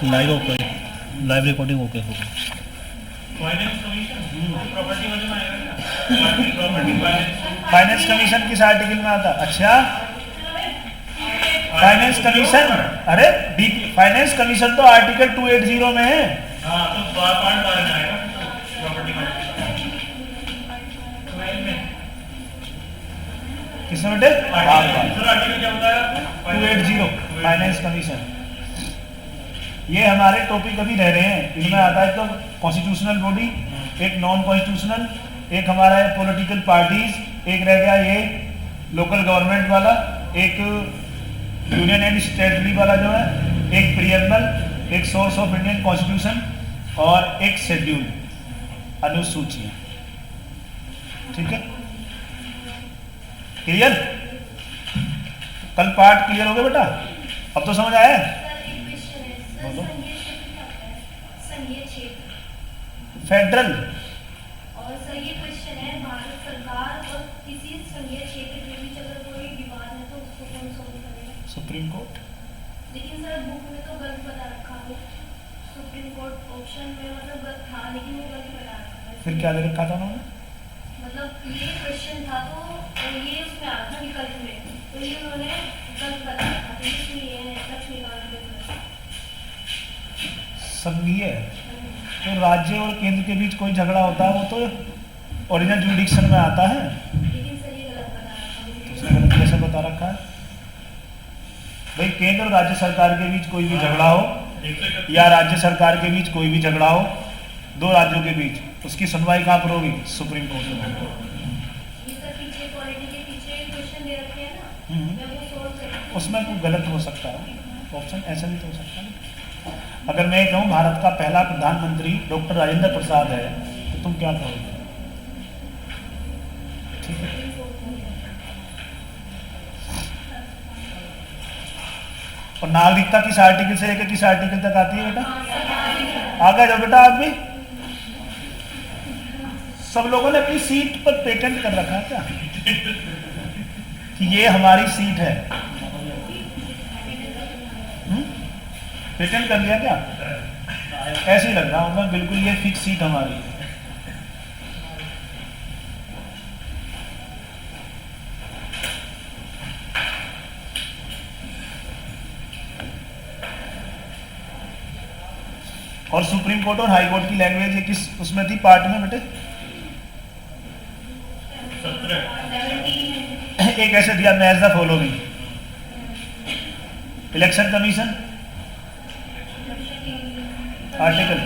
Live okay, live recording okay हो गई। Finance commission किस आर्टिकल में आता? अच्छा, फाइनेंस कमीशन, अरे फाइनेंस कमीशन तो आर्टिकल 280 में है। हाँ, तो पार्ट बार में आएगा प्रॉपर्टी किसमें बेटे? आर्टिकल क्या होता है? 280 फाइनेंस कमीशन। ये हमारे टॉपिक अभी रह रहे हैं, इनमें आता है तो कॉन्स्टिट्यूशनल बॉडी, एक नॉन कॉन्स्टिट्यूशनल, एक हमारा है पॉलिटिकल पार्टीज, एक रह गया ये लोकल गवर्नमेंट वाला, एक यूनियन एंड स्टेटरी वाला जो है, एक प्रियम्बल, एक सोर्स ऑफ इंडियन कॉन्स्टिट्यूशन और एक शेड्यूल, अनुसूचियां। ठीक है, क्लियर? कल पार्ट क्लियर हो गया बेटा? अब तो समझ आया? बोलो। फेडरल और सर ये क्वेश्चन है, भारत सरकार और किसी संघीय क्षेत्र के बीच अगर कोई विवाद है तो उसको कौन सॉल्व करेगा? Supreme court. लेकिन सर बुक में तो गलत बता रखा हो, सुप्रीम कोर्ट ऑप्शन में मतलब गलत था, लेकिन वो गलत बता रखा है। फिर क्या दे रखा था उन्होंने? मतलब ये क्वेश्चन था तो ये उसमें आ था विकल्प में, तो ये उन्होंने गलत बता रखा था, इसलिए ये है लक्ष्मीकांत के संघीय तो राज्य और केंद्र के बीच कोई झगड़ा होता है वो तो ओरिजिनल जुडिक्शन में आता है। लेकिन सर ये गलत बता रखा है। तो उसने गलत कैसे बता रखा है? भाई केंद्र और राज्य सरकार के बीच कोई भी झगड़ा हो या राज्य सरकार के बीच कोई भी झगड़ा हो, दो राज्यों के बीच, उसकी सुनवाई कहाँ पर होगी? सुप्रीम कोर्ट में। ये सर पीछे क्वालिटी के पीछे क्वेश्चन दे रखे हैं ना, मैं वो सोल्व करती हूँ। उसमें कोई गलत हो सकता है, ऑप्शन ऐसा भी तो हो सकता है। अगर मैं कहूँ भारत का पहला प्रधानमंत्री डॉक्टर राजेंद्र प्रसाद है तो तुम क्या कहोगे? ठीक है, और नागरिकता किस आर्टिकल से लेकर किस आर्टिकल तक आती है बेटा? आ गए जो बेटा आप भी? सब लोगों ने अपनी सीट पर पेटेंट कर रखा है क्या कि ये हमारी सीट है? पेटेंट कर लिया क्या? ऐसे ही लग रहा हूँ मैं, बिल्कुल ये फिक्स सीट हमारी है। और सुप्रीम कोर्ट और हाई कोर्ट की लैंग्वेज ये किस उसमें थी पार्ट में बेटे? एक ऐसे दिया, match the following. Election commission article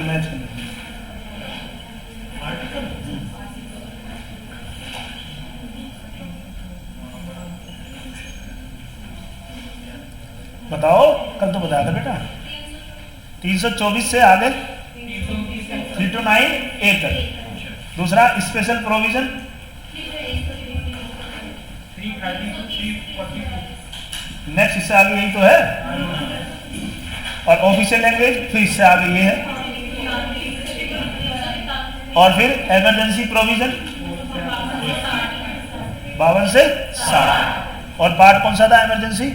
match करो। बताओ, कल तो बताया था बेटा। 324 से आगे 329 ए तक। दूसरा स्पेशल प्रोविजन, नेक्स्ट इससे आगे यही तो है। और ऑफिशियल लैंग्वेज फिर इससे आगे ये है। और फिर इमरजेंसी प्रोविजन 52 से 60। और पार्ट कौन सा था इमरजेंसी?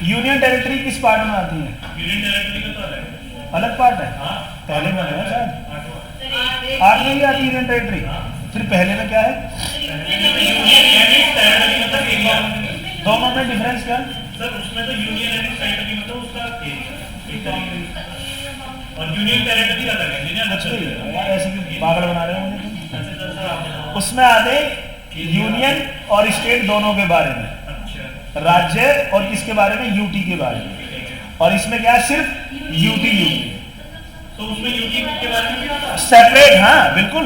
यूनियन टेरिटरी किस पार्ट में आती है? यूनियन टेरिटरी का तो अलग पार्ट है। पहले में है शायद 8 में ही आती है यूनियन टेरिटरी। फिर पहले में क्या है? दोनों में डिफरेंस क्या है? सर उसमें तो यूनियन एंड टेरिटरी मतलब उसका और यूनियन टेरिटरी का अलग है। कुछ भी यार ऐसे भी पागल बना रहे हो मुझे। उसमें आते यूनियन और स्टेट दोनों के बारे में, राज्य और किसके बारे में? यूटी के बारे में। और इसमें क्या है? सिर्फ यूटी। तो उसमें यूटी के बारे में सेपरेट, हाँ बिल्कुल।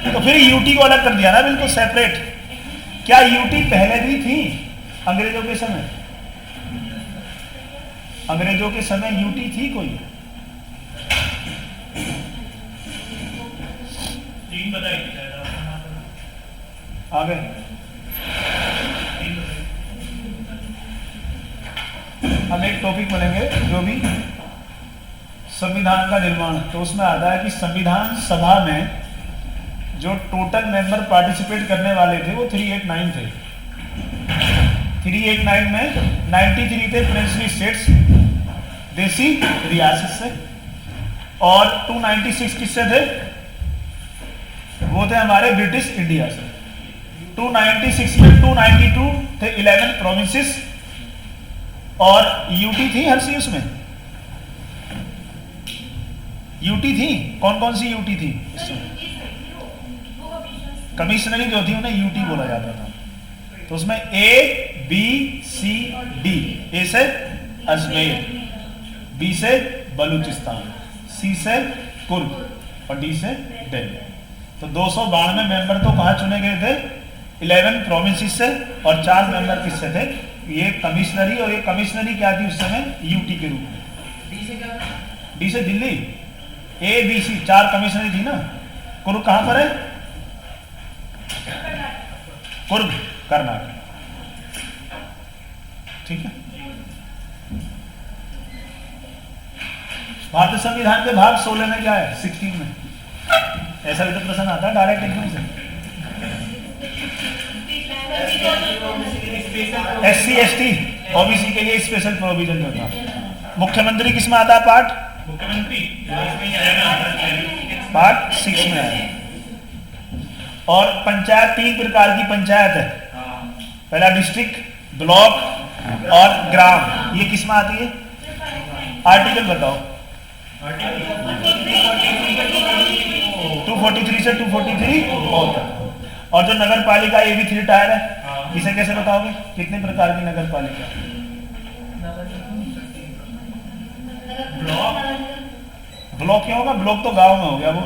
तो फिर यूटी को अलग कर दिया ना, बिल्कुल सेपरेट। क्या यूटी पहले भी थी अंग्रेजों के समय? अंग्रेजों के समय यूटी थी कोई? 3 बताइए। आगे हम एक टॉपिक बनेंगे जो भी संविधान का निर्माण, तो उसमें आता है कि संविधान सभा में जो टोटल मेंबर पार्टिसिपेट करने वाले थे वो 389 थे। 389 में 93 थे प्रिंसली स्टेट्स, देसी रियासत से, और 296 किससे थे? वो थे हमारे ब्रिटिश इंडिया से। 296 में 292 थे 11 प्रोविंसेस, और यूटी थी हर सी उसमें, यूटी थी। कौन कौन सी यूटी थी इसमें? कमिश्नरी जो थी उन्हें यूटी बोला जाता था। तो उसमें ए बी सी डी, ए से अजमेर, बी से बलूचिस्तान, सी से कुर्ग और डी से दिल्ली। तो 292 मेंबर तो कहाँ चुने गए थे? 11 प्रोविंसेस से, और 4 मेंबर किससे थे? ये कमिश्नरी, और ये कमिश्नरी क्या थी उस समय? यूटी के रूप में। डी से दिल्ली, ए बी सी 4 कमिश्नरी थी ना। कुर्ग कहाँ पर है? कुर्ग कर्नाटक, ठीक है। भारतीय संविधान के भाग 16 में क्या है? 16 में। ऐसा भी तो प्रश्न आता है डायरेक्ट एकदम से। SC ST OBC के लिए स्पेशल प्रोविजन जो था। मुख्यमंत्री किसमें आता है पार्ट? मुख्यमंत्री इसमें पार्ट 6 में आया। और पंचायत 3 प्रकार की पंचायत है। पहला डिस्ट्रिक्ट, ब्लॉक और ग्राम। ये किसमें आती है? आर्टिकल बताओ। 243 से 243 और जो नगर पालिका ये भी 3 टायर है। इसे कैसे बताओगे? कितने प्रकार की नगर पालिका? ब्लॉक क्या होगा? ब्लॉक तो गांव में हो गया वो।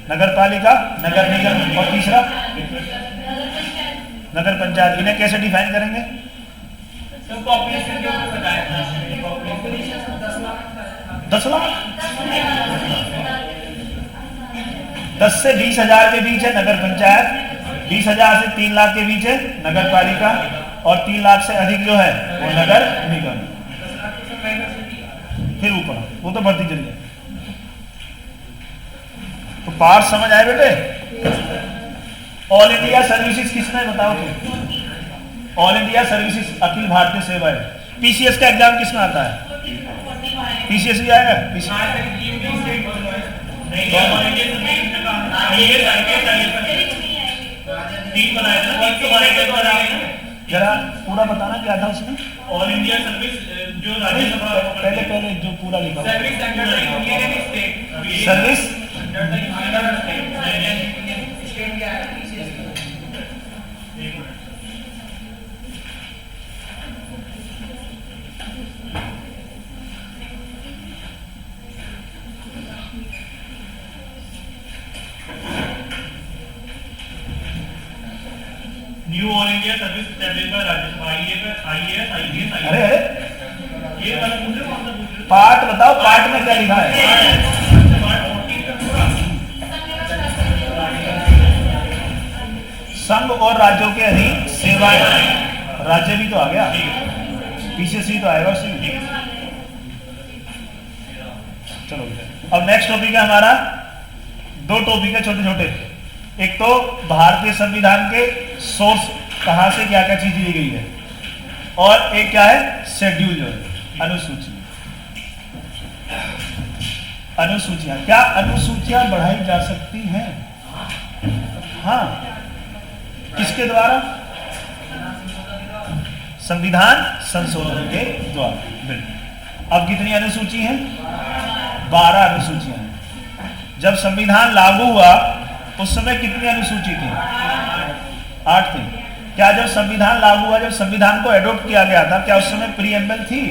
नगर पालिका, नगर निगम, और तीसरा नगर पंचायत। इन्हें कैसे डिफाइन करेंगे? 10 लाख 10 से 20,000 के बीच है नगर पंचायत, 20,000 से 3 लाख के बीच है नगर पालिका, और 3 लाख से अधिक जो है वो नगर निगम। फिर ऊपर वो तो बढ़ती चली है। तो पार्ट समझ आए बेटे? ऑल इंडिया सर्विसेज किसमें बताओ तुम? All India services Akhil Bharatiya सेवा है। पीसीएस का एग्जाम किसमें आता है? पीसीएस भी आएगा? जरा पूरा बताना क्या था उसमें? ऑल इंडिया सर्विस जो राज्यसभा पहले जो पूरा लिखा service service knew all India service establish bye Rajya Sabha IAS IPS अरे अरे ये वाला पूछ रहे हो? कौन सा पूछ रहे हो? पार्ट बताओ, पार्ट में क्या लिखा है? संघ और राज्यों के अधीन सेवाएं, राज्य भी तो आ गया, पीसीएस भी तो आएगा उसमें। चलो अब नेक्स्ट टॉपिक है हमारा, 2 टॉपिक है छोटे छोटे। एक तो भारतीय संविधान के सोर्स, कहां से क्या क्या चीज ली गई है, और एक क्या है शेड्यूल, जो है अनुसूची। अनुसूचियां, क्या अनुसूचियां बढ़ाई जा सकती हैं? हाँ, किसके द्वारा? संविधान संशोधन के द्वारा। बिल्कुल। अब कितनी अनुसूची हैं? 12 अनुसूचियां हैं। जब संविधान लागू हुआ उस समय कितनी अनुसूची थी? 8 थी। क्या जब संविधान लागू हुआ, जब संविधान को एडॉप्ट किया गया था, क्या उस समय प्रीएम्बल थी?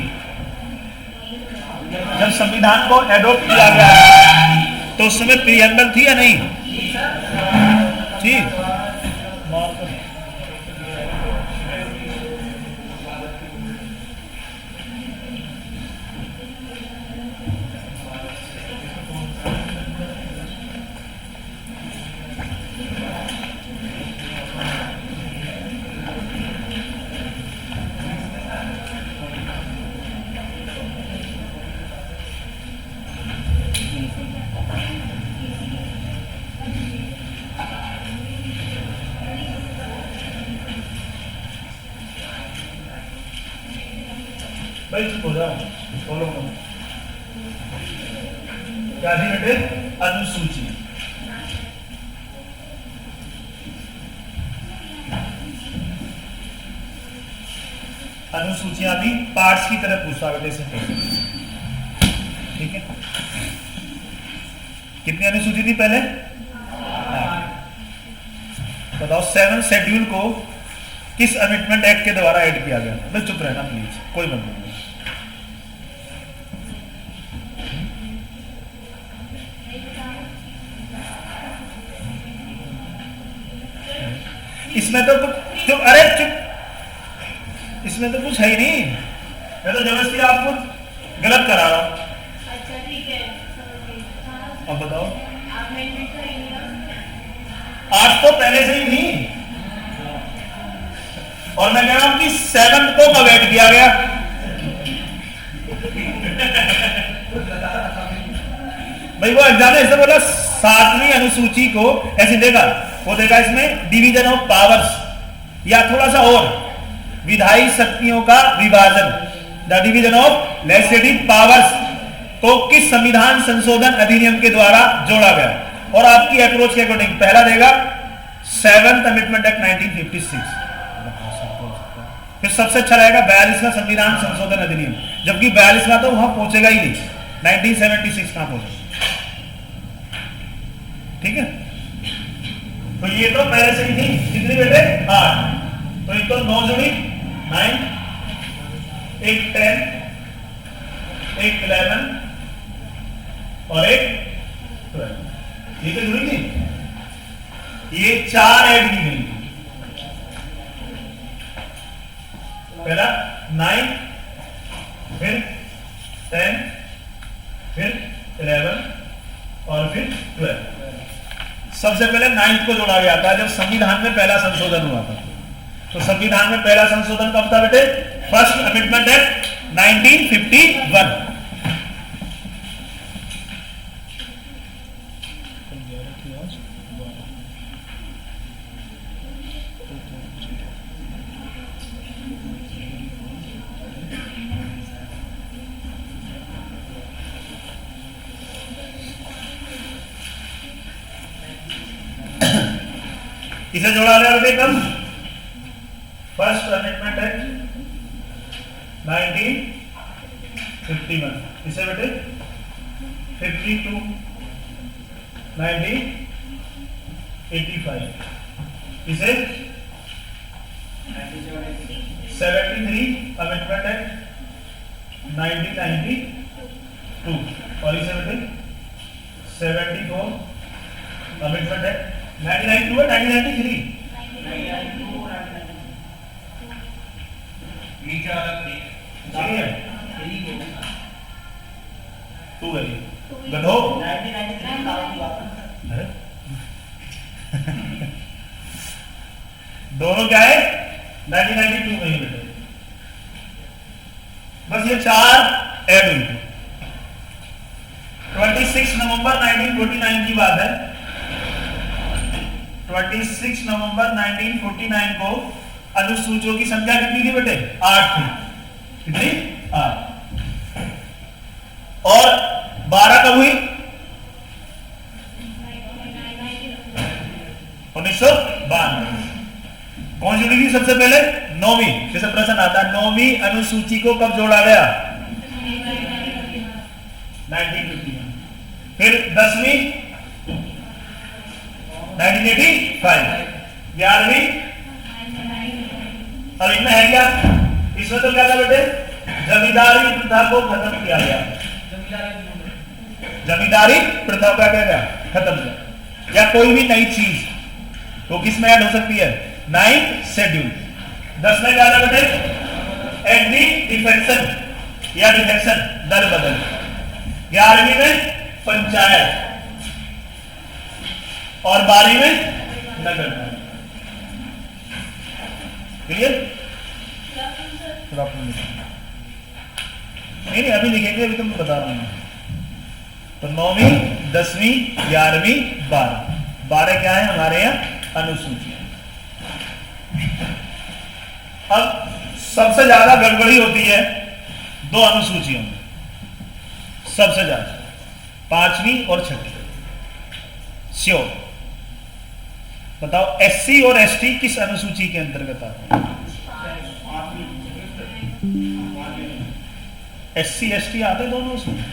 जब संविधान को एडॉप्ट किया गया तो उस समय प्रीएम्बल थी या नहीं थी? भाई चुप हो जाओ, फॉलो करो। क्या थी बेटे? अनुसूची। अनुसूचियां भी पार्ट्स की तरह पूछता बेटे से, ठीक है। कितनी अनुसूची थी पहले? बताओ 7 शेड्यूल को किस अमेंडमेंट एक्ट के द्वारा ऐड किया गया? भाई चुप रहना प्लीज, कोई मत बोलो। इसमें तो कुछ चुप, अरे चुप, इसमें तो कुछ है ही नहीं, मैं तो जबरदस्ती आपको गलत करा रहा हूं। अच्छा ठीक है, समझ गई। हाँ, अब बताओ, amendment तो है नहीं ना? आज तो पहले से ही थी, और मैं कह रहा हूं कि 7 को कब ऐड किया गया? भाई वो एग्जाम ऐसे बोला 7वीं अनुसूची को ऐसे देगा, वो देगा इसमें डिवीजन ऑफ पावर्स, या थोड़ा सा और विधायी शक्तियों का विभाजन, the division of legislative powers को किस संविधान संशोधन अधिनियम के द्वारा जोड़ा गया? और आपकी अप्रोच के अकॉर्डिंग पहला देगा 7th अमेंडमेंट एक्ट 1956, फिर सबसे अच्छा रहेगा 42वां संविधान संशोधन अधिनियम, जबकि 42वां तो वहां पहुंचेगा ही नहीं, 1976 कहां पहुंचेगा, ठीक है। तो ये तो पहले से ही थी, कितनी बेटे? 8, तो एक तो 9 जुड़ी 9, एक 10, एक 11 और एक 12, ये तो जुड़ी थी। ये 4 ऐड की गई, पहला 9, फिर 10, फिर 11 और फिर 12। सबसे पहले 9th को जोड़ा गया था जब संविधान में पहला संशोधन हुआ था। तो संविधान में पहला संशोधन कब था बेटे? First amendment act 1951। इसे जोड़ा गया बेटे कब? First amendment act 1951। इसे बेटे 52 1985। इसे 73 अमेंडमेंट एक्ट 1992। और इसे बेटे 74 अमेंडमेंट एक्ट 1992 है 1993। नीचे वाला थ्री सही है, 2 है ये गधो। अरे दोनों क्या है? 1992 में ही बेटे, बस ये 4 ऐड हुई थी। 26 नवंबर 1949 की बात है। 26 नवंबर 1949 को अनुसूचियों की संख्या कितनी थी बेटे? 8 थी। कितनी? 8। और 12 कब हुई? 1992। कौन जुड़ी थी सबसे पहले? 9वीं। जैसे प्रश्न आता है 9वीं अनुसूची को कब जोड़ा गया? 1951। फिर 10वीं 1985। 11वीं, अब इनमें है क्या? इसमें तो क्या था बेटे? जमींदारी प्रथा को खत्म किया गया। जमींदारी प्रथा का क्या गया? खत्म किया। या कोई भी नई चीज तो किसमें ऐड हो सकती है? 9th schedule. 10 में क्या था बेटे? एंटी डिफेक्शन या डिफेक्शन, दल बदल। 11वीं में पंचायत और 12वीं में नगर। क्लियर? नहीं अभी लिखेंगे, अभी तुमको बता रहा हूं। तो 9वीं 10वीं 11वीं 12 क्या है हमारे यहाँ? अनुसूची। अब सबसे ज्यादा गड़बड़ी होती है दो अनुसूचियों में सबसे ज्यादा, 5वीं और 6वीं। श्योर बताओ, एससी और एसटी किस अनुसूची के अंतर्गत आते हैं? एससी एसटी आते दोनों उसमें?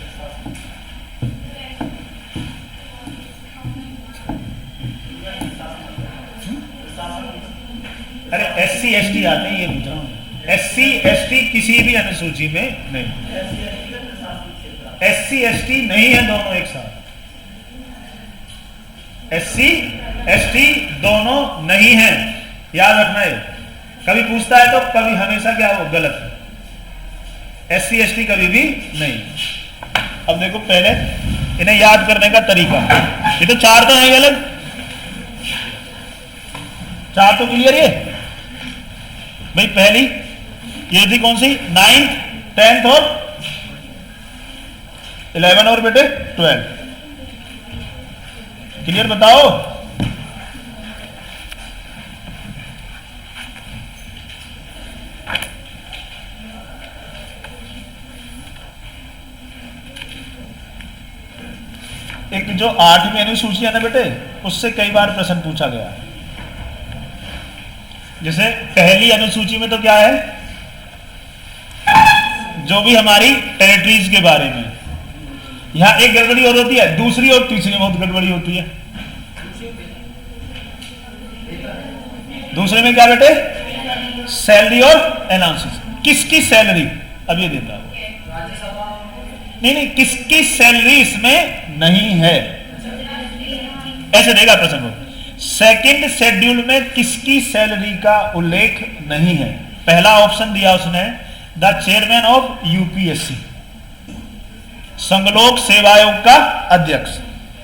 अरे एससी एसटी आते हैं, ये पूछ रहा हूं। एससी एसटी किसी भी अनुसूची में नहीं, एससी एसटी नहीं है दोनों एक साथ। एससी एसटी दोनों नहीं है, याद रखना है। कभी पूछता है तो कभी हमेशा क्या वो गलत है, एससी एसटी कभी भी नहीं। अब देखो पहले इन्हें याद करने का तरीका, ये तो 4 तो है अलग, 4 तो क्लियर है भाई। पहली ये थी कौन सी? 9th 10th और 11 और बेटे 12। क्लियर बताओ। एक जो 8वीं अनुसूची है ना बेटे, उससे कई बार प्रश्न पूछा गया। जैसे पहली अनुसूची में तो क्या है, जो भी हमारी टेरिटरीज के बारे में, यहां एक गड़बड़ी और होती है, दूसरी और तीसरी में बहुत गड़बड़ी होती है। दूसरे में क्या बेटे? सैलरी और अनाउंसेस। किसकी सैलरी? अब ये देता है नहीं, किसकी सैलरी इसमें नहीं है, ऐसे देगा प्रश्न को। सेकंड शेड्यूल में किसकी सैलरी का उल्लेख नहीं है? पहला ऑप्शन दिया उसने, द चेयरमैन ऑफ यूपीएससी, संघलोक सेवा आयोग का अध्यक्ष।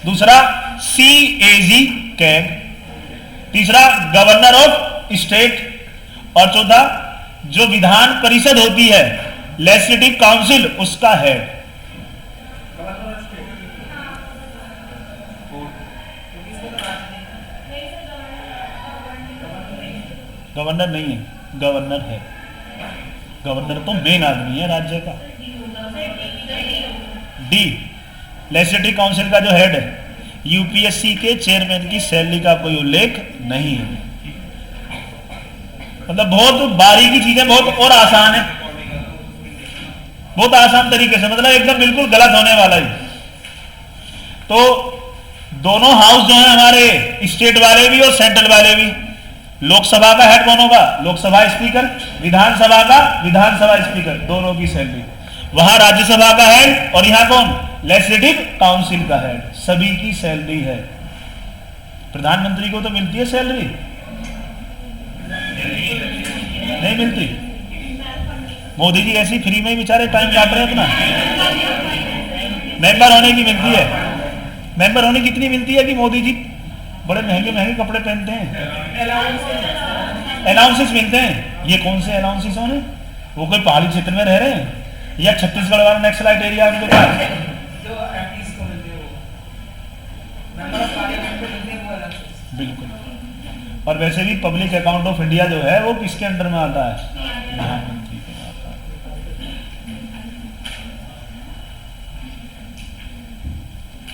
दूसरा सीएजी कैग। तीसरा गवर्नर ऑफ स्टेट। और चौथा जो विधान परिषद होती है, लेजिस्लेटिव काउंसिल, उसका हेड। गवर्नर नहीं है, गवर्नर है। गवर्नर तो मेन आदमी है राज्य का। डी लेजिस्लेटिव काउंसिल का जो हेड है, यूपीएससी के चेयरमैन की सैलरी का कोई उल्लेख नहीं है। मतलब बहुत बारीकी चीजें, बहुत और आसान है, बहुत आसान तरीके से, मतलब एकदम बिल्कुल गलत होने वाला ही। तो दोनों हाउस जो है हमारे, स्टेट वाले भी और सेंट्रल वाले भी, लोकसभा का हेड कौन होगा? लोकसभा स्पीकर। विधानसभा का विधानसभा स्पीकर, दोनों की सैलरी। वहां राज्यसभा का हेड और यहां कौन? लेजिस्लेटिव काउंसिल का हेड। सभी की सैलरी है। प्रधानमंत्री को तो मिलती है सैलरी? नहीं मिलती। मोदी जी ऐसी फ्री में ही बेचारे टाइम काट रहे हैं अपना। मेंबर होने की मिलती है। मेंबर होने की कितनी मिलती है कि मोदी जी बड़े महंगे महंगे कपड़े पहनते हैं, अलाउंसेस मिलते हैं। ये कौन से अलाउंसेस होने? वो कोई पहाड़ी क्षेत्र में रह रहे हैं या छत्तीसगढ़ वाला नक्सलाइट एरिया उनके पास? बिल्कुल। और वैसे भी पब्लिक अकाउंट ऑफ इंडिया जो है वो किसके अंडर में आता है? प्रधानमंत्री के आता है।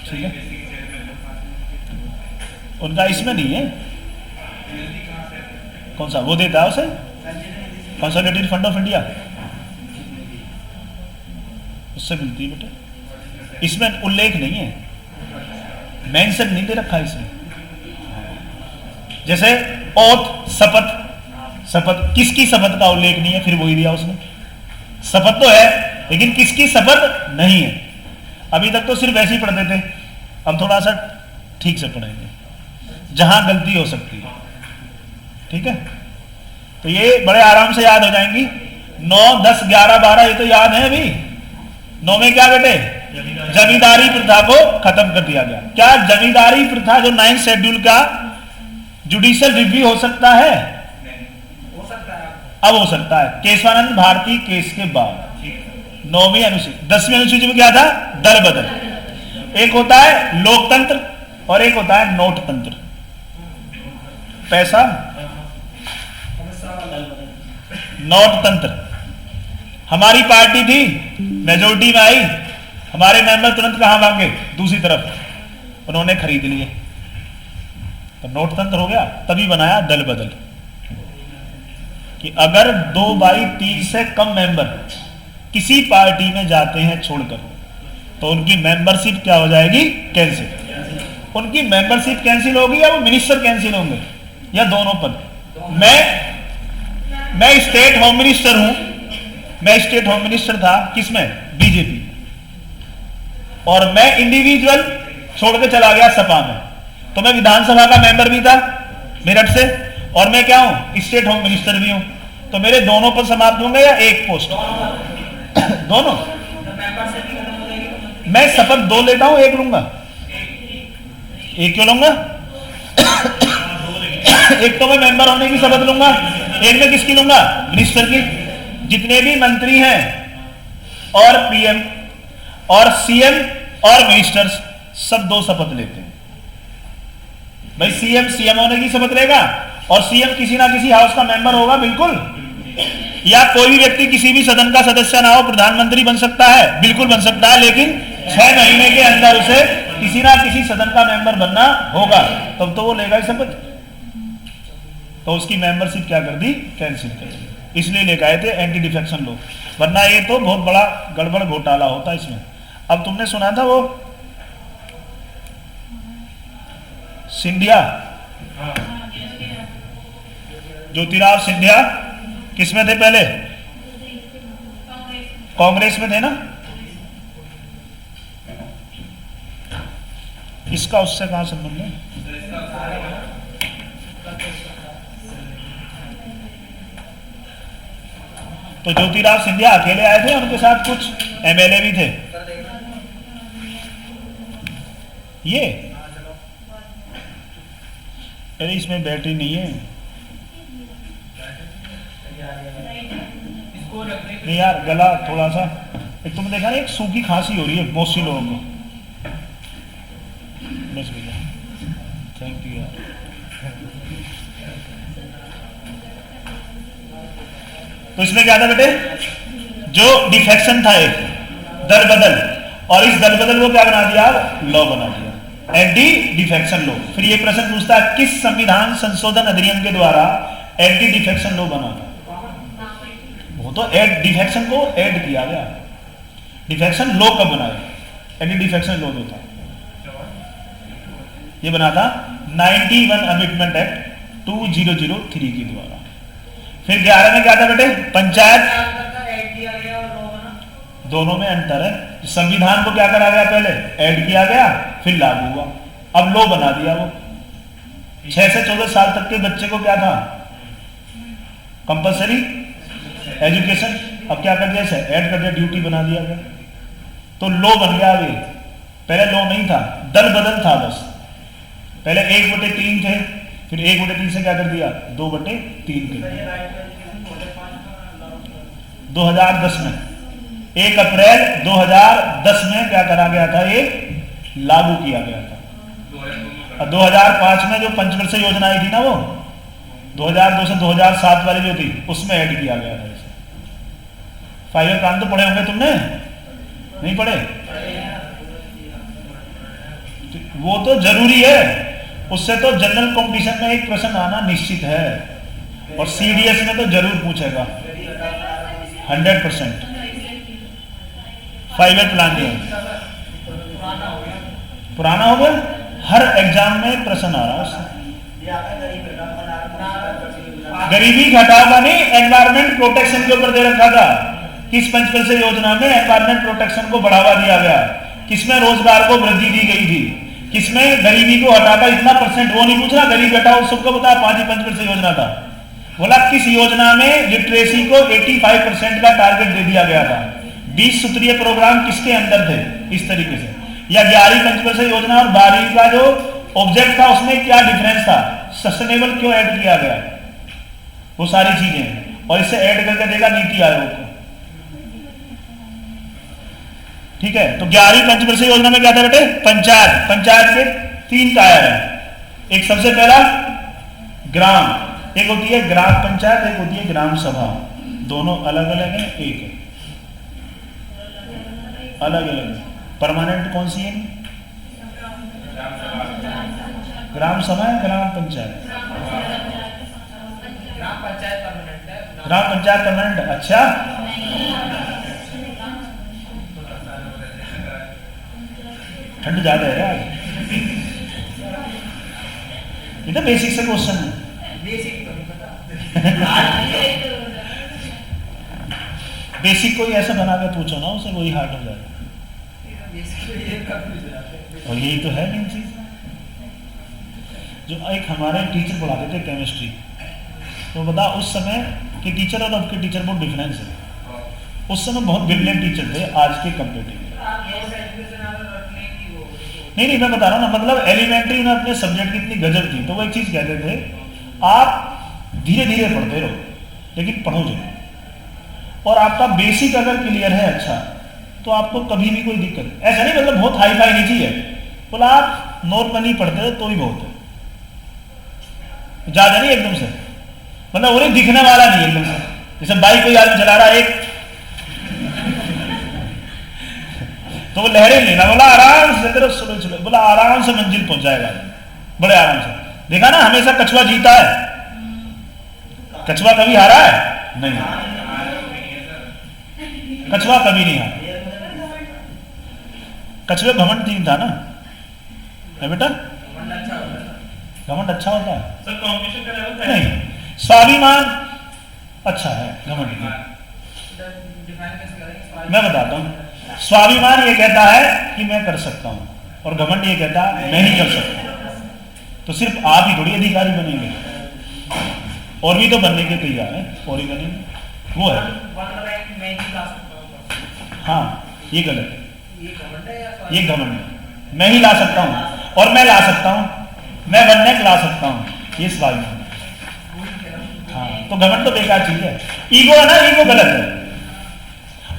ठीक है, उनका इसमें नहीं है। कौन सा वो देता है उसे? कंसोलिडेटेड फंड ऑफ इंडिया, उससे मिलती है बेटे। इसमें उल्लेख नहीं है, मेंशन नहीं दे रखा इसमें। जैसे ओथ, शपथ, शपथ किसकी शपथ का उल्लेख नहीं है, फिर वही दिया उसने। शपथ तो है लेकिन किसकी शपथ नहीं है। अभी तक तो सिर्फ ऐसे ही पढ़ते थे, अब थोड़ा सा ठीक से पढ़ेंगे जहां गलती हो सकती है। ठीक है, तो ये बड़े आराम से याद हो जाएंगी। 9, 10, 11, 12 ये तो याद है अभी। 9 में क्या बेटे? जमींदारी प्रथा को खत्म कर दिया गया। क्या जमींदारी प्रथा जो 9th शेड्यूल का जुडिशियल रिव्यू हो सकता है? हो सकता है, अब हो सकता है, केशवानंद भारती केस के बाद। 9वीं अनुसूची। 10वीं अनुसूची में क्या था? दल बदल। एक होता है लोकतंत्र और एक होता है नोट तंत्र। पैसा नोट तंत्र, हमारी पार्टी थी, मेजोरिटी में आई, हमारे मेंबर तुरंत कहां भागे? दूसरी तरफ, उन्होंने खरीद लिए, तो नोटतंत्र हो गया। तभी बनाया दल बदल कि अगर 2/3 से कम मेंबर किसी पार्टी में जाते हैं छोड़कर, तो उनकी मेंबरशिप क्या हो जाएगी? कैंसिल। उनकी मेंबरशिप कैंसिल होगी या वो मिनिस्टर कैंसिल होंगे, या दोनों पद? मैं स्टेट होम मिनिस्टर हूं, मैं स्टेट होम मिनिस्टर था, किसमें? बीजेपी, और मैं इंडिविजुअल छोड़ के चला गया सपा में, तो मैं विधानसभा का मेंबर भी था मेरठ से, और मैं क्या हूं? स्टेट होम मिनिस्टर भी हूं। तो मेरे दोनों पद समाप्त होंगे या एक पोस्ट? दोनों। मैं शपथ 2 लेता हूं, 1 लूंगा। 1 क्यों लूंगा? एक तो मैं मेंबर होने की शपथ लूंगा, एक में किसकी लूंगा? मिनिस्टर की। जितने भी मंत्री हैं और पीएम और सीएम और मिनिस्टर्स सब 2 शपथ लेते हैं। भाई सीएम होने की शपथ लेगा, और सीएम किसी ना किसी हाउस का मेंबर होगा, बिल्कुल। या कोई भी व्यक्ति किसी भी सदन का सदस्य ना हो, प्रधानमंत्री बन सकता है, बिल्कुल बन सकता है, लेकिन 6 महीने के अंदर उसे किसी ना किसी सदन का मेंबर बनना होगा, तब तो वो लेगा ही शपथ। तो उसकी मेंबरशिप क्या कर दी? कैंसिल कर दी। इसलिए लेकर आए थे एंटी डिफेक्शन लॉ, वरना ये तो बहुत बड़ा गड़बड़ घोटाला होता इसमें। अब तुमने सुना था वो सिंधिया, ज्योतिराव सिंधिया किसमें थे पहले? कांग्रेस में थे ना। इसका उससे कहां संबंध है? तो ज्योतिराव सिंधिया अकेले आए थे, उनके साथ कुछ एमएलए भी थे। ये अरे इसमें बैटरी नहीं है। नहीं यार, गला थोड़ा सा, एक तुमने देखा ना, एक सूखी खांसी हो रही है मोस्टली लोगों को। बस भैया, थैंक यू यार। तो इसमें क्या था बेटे? जो डिफेक्शन था एक दल बदल, और इस दल बदल को क्या बना दिया? लॉ बना दिया, एंटी डिफेक्शन लॉ। फिर ये प्रश्न पूछता है किस संविधान संशोधन अधिनियम के द्वारा एंटी डिफेक्शन लॉ बना था? वो तो डिफेक्शन को ऐड किया गया। डिफेक्शन लॉ कब बनाया? एंटी डिफेक्शन लॉ जो था ये बना था 91 अमेंडमेंट एक्ट 2003 के द्वारा। फिर 11 में क्या था बेटे? पंचायत। दोनों में अंतर है। संविधान को क्या करा गया? पहले ऐड किया गया, फिर लागू हुआ, अब लॉ बना दिया। वो 6 से 14 साल तक के बच्चे को क्या था? Compulsory education. अब क्या कर दिया? ऐड कर दिया, ड्यूटी बना दिया गया, तो लॉ बन गया। अभी पहले लॉ नहीं था, दल बदल था बस। पहले 1/3 थे, फिर 1/3 से क्या कर दिया? 2/3 कर दिया। 2010 में 1 अप्रैल 2010 में क्या करा गया था? ये लागू किया गया था। और 2005 में जो पंचवर्षीय योजना आई थी ना, वो 2002 से 2007 वाली जो थी, उसमें ऐड किया गया था। 5 ईयर प्लान तो पढ़े होंगे तुमने? नहीं पढ़े? वो तो जरूरी है, उससे तो जनरल कंपटीशन में एक प्रश्न आना निश्चित है, और सीडीएस में तो जरूर पूछेगा 100%। 5 ईयर प्लान जो पुराना हो गया, हर एग्जाम में प्रश्न आ रहा है उससे। गरीबी घटाओ का नहीं, एनवायरमेंट प्रोटेक्शन के ऊपर दे रखा था। किस पंचवर्षीय योजना में एनवायरमेंट प्रोटेक्शन को बढ़ावा दिया गया? किसमें रोजगार को वृद्धि दी गई थी? किसमें गरीबी को हटाकर इतना %? वो नहीं पूछना गरीब हटाओ, सबको बताया 5 ही पंचवर्षीय योजना था। बोला किस योजना में लिटरेसी को 85% का टारगेट दे दिया गया था? 20 सूत्रीय प्रोग्राम किसके अंदर थे? इस तरीके से। या 11वीं पंचवर्षीय योजना और 12वीं का जो ऑब्जेक्ट था उसमें क्या डिफरेंस था? सस्टेनेबल क्यों ऐड किया गया? वो सारी चीजें, और इससे ऐड करके देगा नीति आयोग को। ठीक है, तो 11वीं पंचवर्षीय योजना में क्या था बेटे? पंचायत। पंचायत के 3 टायर है। एक सबसे पहला ग्राम, एक होती है ग्राम पंचायत, एक होती है ग्राम सभा। दोनों अलग अलग है, एक है। अलग अलग। परमानेंट कौन सी है? ग्राम सभा है, ग्राम पंचायत? ग्राम पंचायत परमानेंट। अच्छा, ठंड ज्यादा है यार। ये तो बेसिक से क्वेश्चन है। बेसिक कोई ऐसा बना के पूछो ना उसे, वही हार्ड हो जाएगा। और यही तो है मेन चीज। जो एक हमारे टीचर पढ़ाते थे केमिस्ट्री, तो बता उस समय के टीचर और अब के टीचर बहुत डिफरेंस है। उस समय बहुत ब्रिलियंट टीचर थे आज के कंपेरेटिव। नहीं, मैं बता रहा हूँ ना, मतलब एलिमेंट्री में अपने सब्जेक्ट की इतनी गजब थी, तो वो एक चीज कहते थे, आप धीरे धीरे पढ़ते रहो लेकिन पढ़ो जरूर। और आपका बेसिक अगर क्लियर है अच्छा, तो आपको कभी भी कोई दिक्कत ऐसा नहीं, मतलब बहुत हाई फाई नहीं चाहिए, बोला आप नॉर्मली पढ़ते हो तो ही बहुत है, ज्यादा नहीं एकदम से, मतलब उन्हें दिखने वाला नहीं एकदम से। जैसे बाइक कोई आदमी चला रहा है एक, तो वो लहरें लेना, बोला आराम से तरफ स्लो चलो, बोला आराम से मंजिल पहुंच जाएगा, बड़े आराम से। देखा ना, हमेशा कछुआ जीता है, कछुआ कभी हारा है नहीं, कछुआ कभी नहीं हारा। कछुए घमंड तीन था ना, है बेटा? घमंड अच्छा होता है सर, कॉम्पिटिशन का लेवल नहीं, स्वाभिमान अच्छा है, घमंड नहीं। मैं बताता हूं, स्वाभिमान ये कहता है कि मैं कर सकता हूं, और घमंड ये कहता है मैं नहीं कर सकता। तो सिर्फ आप ही थोड़ी अधिकारी बनेंगे, और भी तो बनने के तैयार है, और ही बनेंगे, वो है। हाँ, ये गलत है, ये घमंड है। मैं ही ला सकता हूं और मैं ला सकता हूं, मैं बनने ला सकता हूं, ये स्वाभिमान। हाँ, तो घमंड तो बेकार चीज है। ईगो है ना, ईगो गलत है।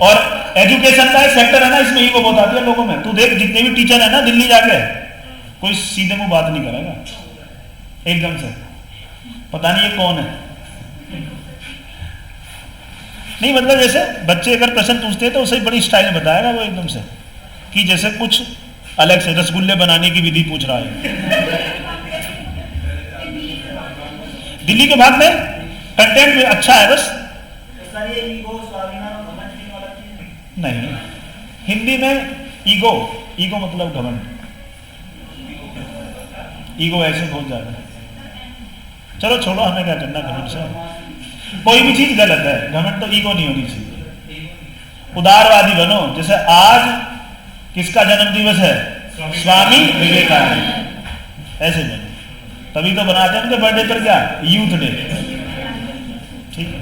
और एजुकेशन का एक सेक्टर है ना, इसमें ईगो बहुत आती है लोगों में। तू देख, जितने भी टीचर है ना दिल्ली जाके, कोई सीधे मुंह बात नहीं करेगा एकदम से, पता नहीं ये कौन है। नहीं, मतलब जैसे बच्चे अगर प्रश्न पूछते हैं तो उसे बड़ी स्टाइल में बताएगा वो एकदम से, कि जैसे कुछ अलग से रसगुल्ले बनाने की विधि पूछ रहा है। दिल्ली के भाग में कंटेंट में अच्छा है बस। नहीं, हिंदी में ईगो, ईगो मतलब घमंड, ईगो ऐसे बहुत ज्यादा। चलो छोड़ो, हमें क्या करना घमंड से। कोई भी चीज गलत है, घमंड तो ईगो नहीं होनी चाहिए। उदारवादी बनो, जैसे आज किसका जन्म दिवस है? स्वामी विवेकानंद, ऐसे बनो, तभी तो बनाते हैं उनके बर्थडे पर क्या यूथ डे, ठीक है।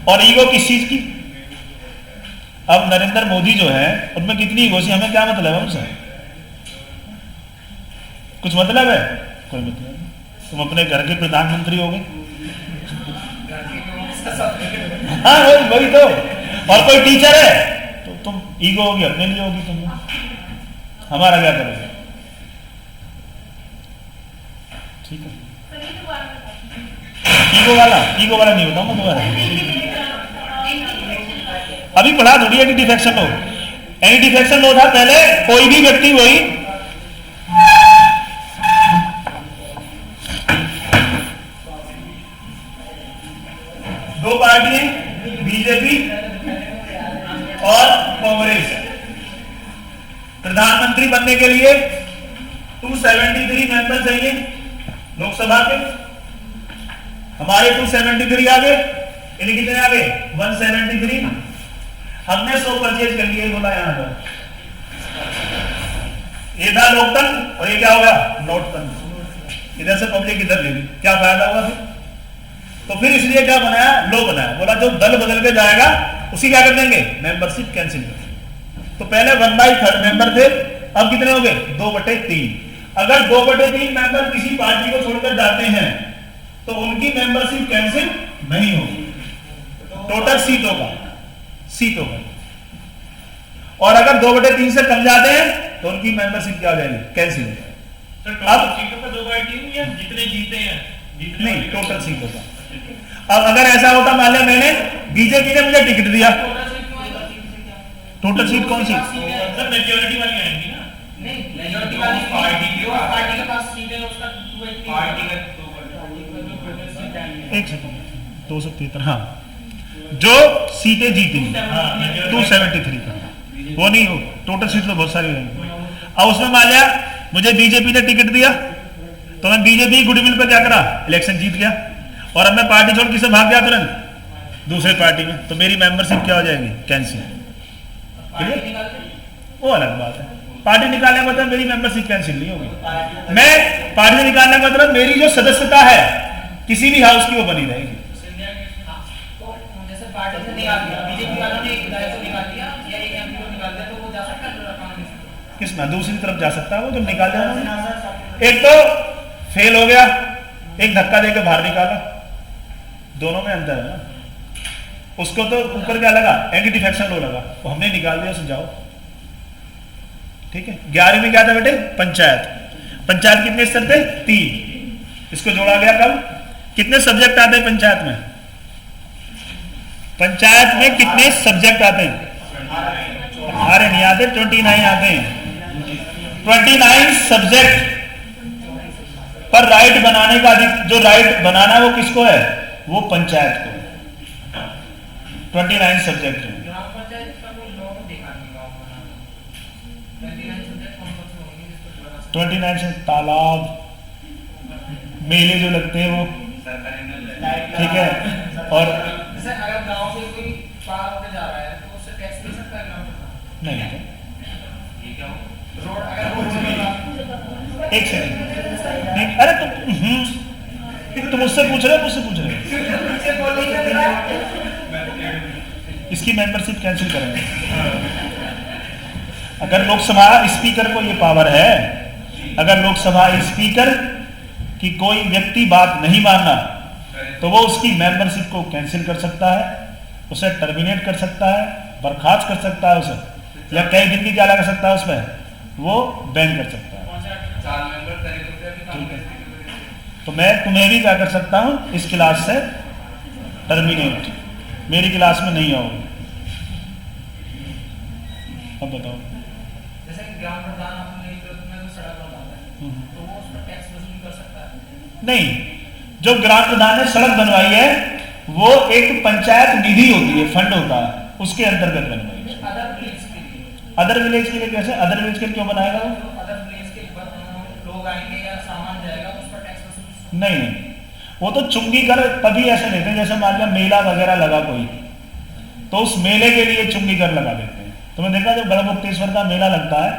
और ईगो किस चीज की? अब नरेंद्र मोदी जो है उनमें कितनी ईगो सी, हमें क्या मतलब है उनसे? कुछ मतलब है? कोई मतलब नहीं। तुम अपने घर के प्रधानमंत्री हो गए। हाँ, वही तो। और कोई टीचर है तो तुम ईगो होगी अपने लिए होगी, तुम हमारा क्या करोगे? ठीक है, ईगो वाला नहीं बताऊंगा दोबारा। अभी पढ़ा थोड़ी एंटी डिफेक्शन लो। एंटी डिफेक्शन लो था पहले, कोई भी व्यक्ति वही दो पार्टियां, बीजेपी और कांग्रेस, प्रधानमंत्री बनने के लिए 273 मेंबर चाहिए लोकसभा के। हमारे 273 आ गए, इन्हें कितने आ गए? 173। हमने 100 परचेज कर लिए, बोला यहां पर ये था लोकतंत्र, और ये क्या होगा? नोटतंत्र। इधर से पब्लिक इधर ले ली, क्या फायदा हुआ फिर? तो फिर इसलिए क्या बनाया? लो बनाया, बोला जो दल बदल के जाएगा उसी क्या कर देंगे? मेंबरशिप कैंसिल कर। तो पहले 1/3 मेंबर थे, अब कितने हो गए? 2/3। अगर 2/3 मेंबर किसी पार्टी को छोड़कर जाते हैं तो उनकी मेंबरशिप कैंसिल नहीं होगी, टोटल सीटों का। और अगर 2/3 से कम जाते हैं तो उनकी मेंबरशिप क्या हो जाएगी? कैंसिल हो जाएगी। अब सीटों का 2/3 या जितने जीते हैं? नहीं, टोटल सीटों का। अब अगर ऐसा होता, मान लिया मैंने बीजेपी ने मुझे टिकट दिया, टोटल सीट कौन सी? सब मेजॉरिटी वाली आएंगी ना। नहीं मेजॉरिटी वाली पार्टी के पास सीट है उसका 280 पार्टी का एक सेकंड 273 हाँ जो सीटें जीती 273 का वो नहीं हो टोटल सीट तो बहुत सारी रहेंगी। अब उसमें मान लिया मुझे बीजेपी ने टिकट दिया तो मैं बीजेपी गुडविल पे क्या करा इलेक्शन जीत गया और अब मैं पार्टी छोड़ किसे भाग गया तुरंत दूसरे पार्टी में तो मेरी मेंबरशिप क्या हो जाएगी कैंसिल। वो अलग बात है पार्टी निकालने का मतलब मेरी मेंबरशिप कैंसिल नहीं होगी। मैं पार्टी से निकालने का मतलब मेरी जो सदस्यता है किसी भी हाउस की वो बनी रहेगी। जैसे पार्टी से निकाल दिया बीजेपी वालों ने एक विधायक को निकाल दिया या एक एमपी को निकाल दिया तो वो जा सकता है कांग्रेस किस में दूसरी तरफ जा सकता है वो तो निकाल दिया एक तो फेल हो गया एक धक्का देकर बाहर निकाला दोनों में अंतर है ना। उसको तो ऊपर क्या लगा एंटी डिफेक्शन लो लगा वो हमने निकाल दिया समझाओ ठीक है। 11वीं में क्या था बेटे पंचायत कितने स्तर थे 3 इसको जोड़ा गया कब कितने सब्जेक्ट आते हैं पंचायत में कितने सब्जेक्ट आते हैं 18 नहीं आते 29 आते हैं 29 सब्जेक्ट पर राइट बनाने का जो राइट बनाना है वो किसको है वो पंचायत को 29 सब्जेक्ट है। ग्राम पंचायत का कोई लॉ तो देखा नहीं गांव बनाना 29 सब्जेक्ट कौन कौन से होंगे जिसको बना 29 से तालाब मेले जो लगते हैं वो ठीक है और जैसे अगर गांव से कोई पार होकर जा रहा है तो उससे टैक्स ले सकता है ग्राम पंचायत नहीं ये क्या हो रोड अगर रोड बनेगा एक सेकंड नहीं अरे तुम मुझसे पूछ रहे हो मुझसे बोलेंगे इसकी मेंबरशिप कैंसिल करेंगे। अगर लोकसभा स्पीकर को ये पावर है अगर लोकसभा स्पीकर की कोई व्यक्ति बात नहीं मानना तो वो उसकी मेंबरशिप को कैंसिल कर सकता है उसे टर्मिनेट कर सकता है बर्खास्त कर सकता है उसे या कई दिन की क्या लगा सकता है उसमें वो बैन कर सकता है। तो मैं तुम्हें भी क्या कर सकता हूं इस क्लास से टर्मिनेट मेरी क्लास में नहीं आओगे। अब बताओ जैसे कि ग्राम प्रधान अपने नेतृत्व में जो सड़क बनवाता है तो वो उस पर टैक्स वसूल कर सकता है नहीं जो ग्राम प्रधान ने सड़क बनवाई है वो एक पंचायत निधि होती है फंड होता है उसके अंतर्गत बनवाई है। अदर विलेज के लिए कैसे अदर विलेज के लिए क्यों बनाएगा वो अदर विलेज के लोग आएंगे या सामान जाएगा उस पर टैक्स वसूल नहीं वो तो चुंगी कर तभी ऐसे लेते हैं जैसे मान लिया मेला वगैरह लगा कोई तो उस मेले के लिए चुंगी कर लगा देते हैं। तुमने देखा जब गढ़मुक्तेश्वर का मेला लगता है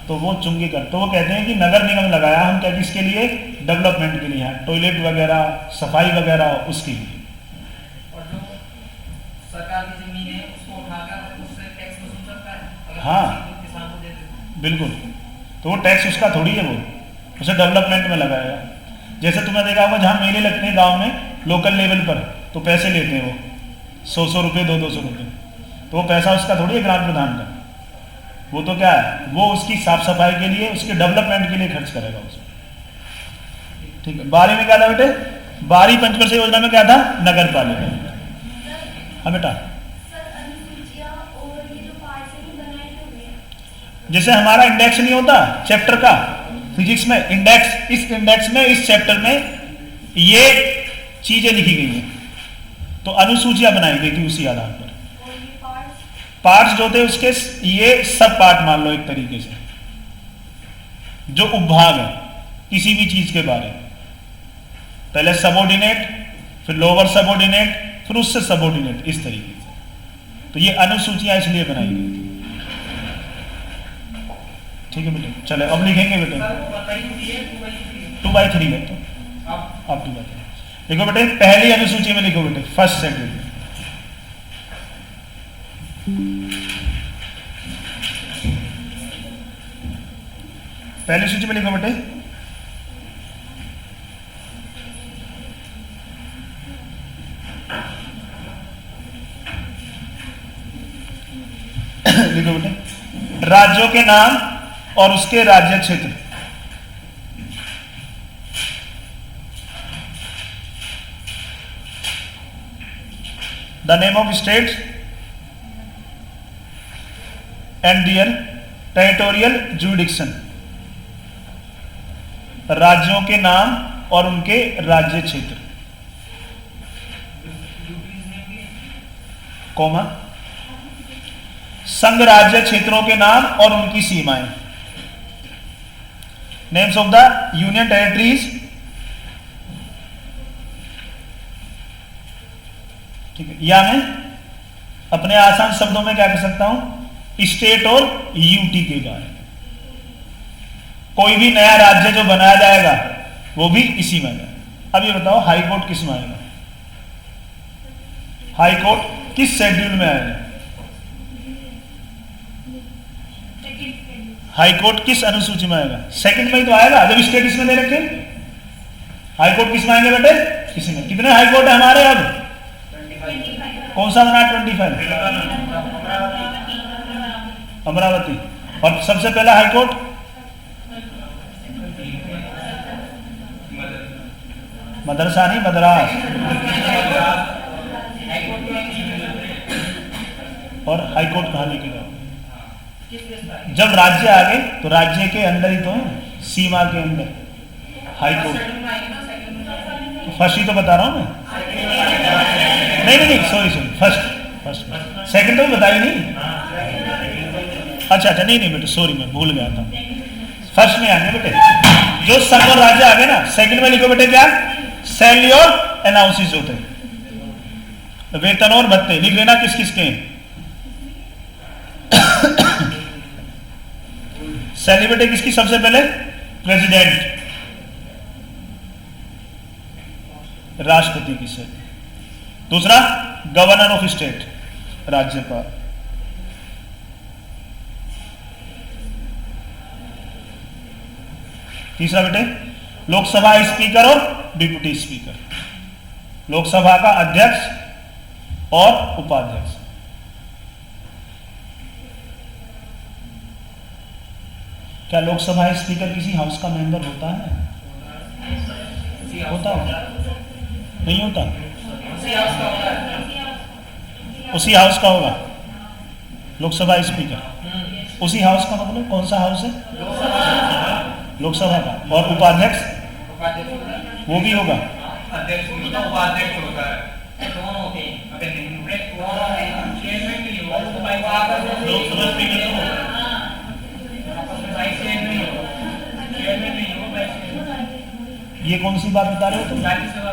तो वो चुंगी कर तो वो कहते हैं कि नगर निगम लगाया हम क्या किसके लिए डेवलपमेंट के लिए टॉयलेट वगैरह सफाई वगैरह उसके लिए और जो सरकार की जमीन है उसको उठाकर उससे टैक्स वसूल सकता है अगर हाँ किसान को दे देते बिल्कुल तो वो टैक्स उसका थोड़ी है वो उसे डेवलपमेंट में लगाएगा। जैसे तुमने देखा होगा जहाँ मेले लगते हैं गांव में लोकल लेवल पर तो पैसे लेते हैं वो 100 रुपये 200 रुपये तो वो पैसा उसका थोड़ी है ग्राम प्रधान का वो तो क्या है वो उसकी साफ सफाई के लिए उसके डेवलपमेंट के लिए खर्च करेगा उसको ठीक है। 12वीं में क्या था बेटे 12वीं पंचवर्षीय योजना में क्या था नगर पालिका हाँ बेटा जैसे हमारा इंडेक्स नहीं होता चैप्टर का फिजिक्स में इंडेक्स इस चैप्टर में ये चीजें लिखी गई हैं तो अनुसूचियां बनाई गई थी उसी आधार पर पार्ट्स जो थे उसके ये सब पार्ट मान लो एक तरीके से जो उपभाग है किसी भी चीज के बारे में पहले सबऑर्डिनेट फिर लोअर सबऑर्डिनेट फिर उससे सबऑर्डिनेट इस तरीके से तो ये अनुसूचियां इसलिए बनाई गई थी ठीक है बेटे चले अब लिखेंगे बेटे 2/3 है तो अब 2/3 देखो बेटे पहली अनुसूची में लिखो बेटे फर्स्ट सेकंड पहली सूची में लिखो बेटे लिखो बेटे राज्यों के नाम और उसके राज्य क्षेत्र the name of state and their territorial jurisdiction, राज्यों के नाम और उनके राज्य क्षेत्र, कॉमा, संघ राज्य क्षेत्रों के नाम और उनकी सीमाएं, names of the union territories, ठीक है। या मैं अपने आसान शब्दों में क्या कह सकता हूं, स्टेट और यूटी के बारे में। कोई भी नया राज्य जो बनाया जाएगा वो भी इसी में आएगा। अब ये बताओ हाई कोर्ट किस में आएगा, हाई कोर्ट किस शेड्यूल में आएगा, हाई कोर्ट किस अनुसूची में आएगा, सेकंड में ही तो आएगा जब स्टेट इसमें दे रखे। हाई कोर्ट किस में आएंगे बेटे, इसी में। कितने हाई कोर्ट है हमारे अब, कौन सा बना 25, अमरावती। और सबसे पहला हाई कोर्ट मदरसा नहीं, मद्रास। और हाई कोर्ट कहां लेके जाओ, जब राज्य आ गए तो राज्य के अंदर ही तो है, सीमा के अंदर हाई कोर्ट। फर्स्ट ही तो बता रहा हूं मैं, नहीं सॉरी फर्स्ट सेकंड तो बताई नहीं। अच्छा नहीं बेटे सॉरी, मैं भूल गया था। फर्स्ट में आगे बेटे, जो संघ और राज्य आ गए ना, सेकंड में लिखो बेटे क्या, सैलरी और अनाउंसेस होते हैं, वेतन और भत्ते लिख लेना किस किस के। सैलरी बेटे किसकी, सबसे पहले प्रेसिडेंट, राष्ट्रपति की सैलरी। दूसरा गवर्नर ऑफ स्टेट, राज्यपाल। तीसरा बेटे लोकसभा स्पीकर और डिप्टी स्पीकर, लोकसभा का अध्यक्ष और उपाध्यक्ष। क्या लोकसभा स्पीकर किसी हाउस का मेंबर होता है, होता है? नहीं होता, उसी हाउस का होगा लोकसभा स्पीकर। उसी हाउस का मतलब कौन सा हाउस है, लोकसभा का। और उपाध्यक्ष वो भी होगा, अध्यक्ष होता है, उपाध्यक्ष होता है, दोनों होते हैं। चेयरमैन नहीं होगा, लोकसभा स्पीकर तो होगा, वाइस चेयरमैन नहीं होगा, चेयरमैन नहीं होगा। ये कौन सी बात बता रहे हो तुम, राज्यसभा,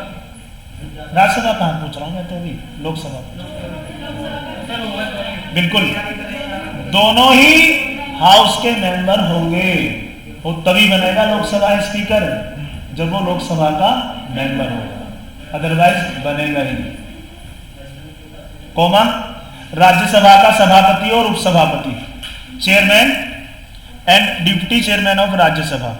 राज्यसभा कहाँ पूछ रहा हूँ मैं तो, अभी लोकसभा बिल्कुल। दोनों ही हाउस के मेंबर होंगे, वो तभी बनेगा लोकसभा स्पीकर जब वो लोकसभा का मेंबर होगा, अदरवाइज बनेगा ही नहीं। कॉमा, राज्यसभा का सभापति और उपसभापति, chairman and deputy chairman of Rajya Sabha.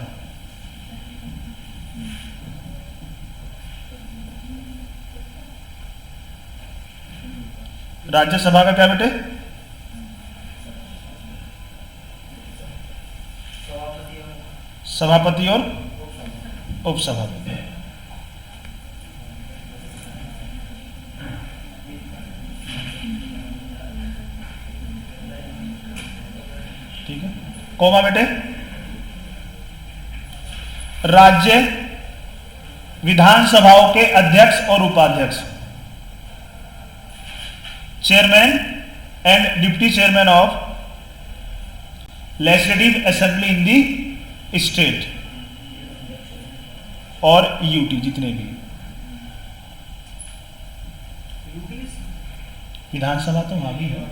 Rajya Sabha का क्या बेटे, सभापति और उपसभापति। ठीक है, कॉमा बेटे, राज्य विधानसभाओं के अध्यक्ष और उपाध्यक्ष, chairman and deputy chairman of legislative assembly in the state और यूटी, जितने भी विधानसभा तो वहां भी है,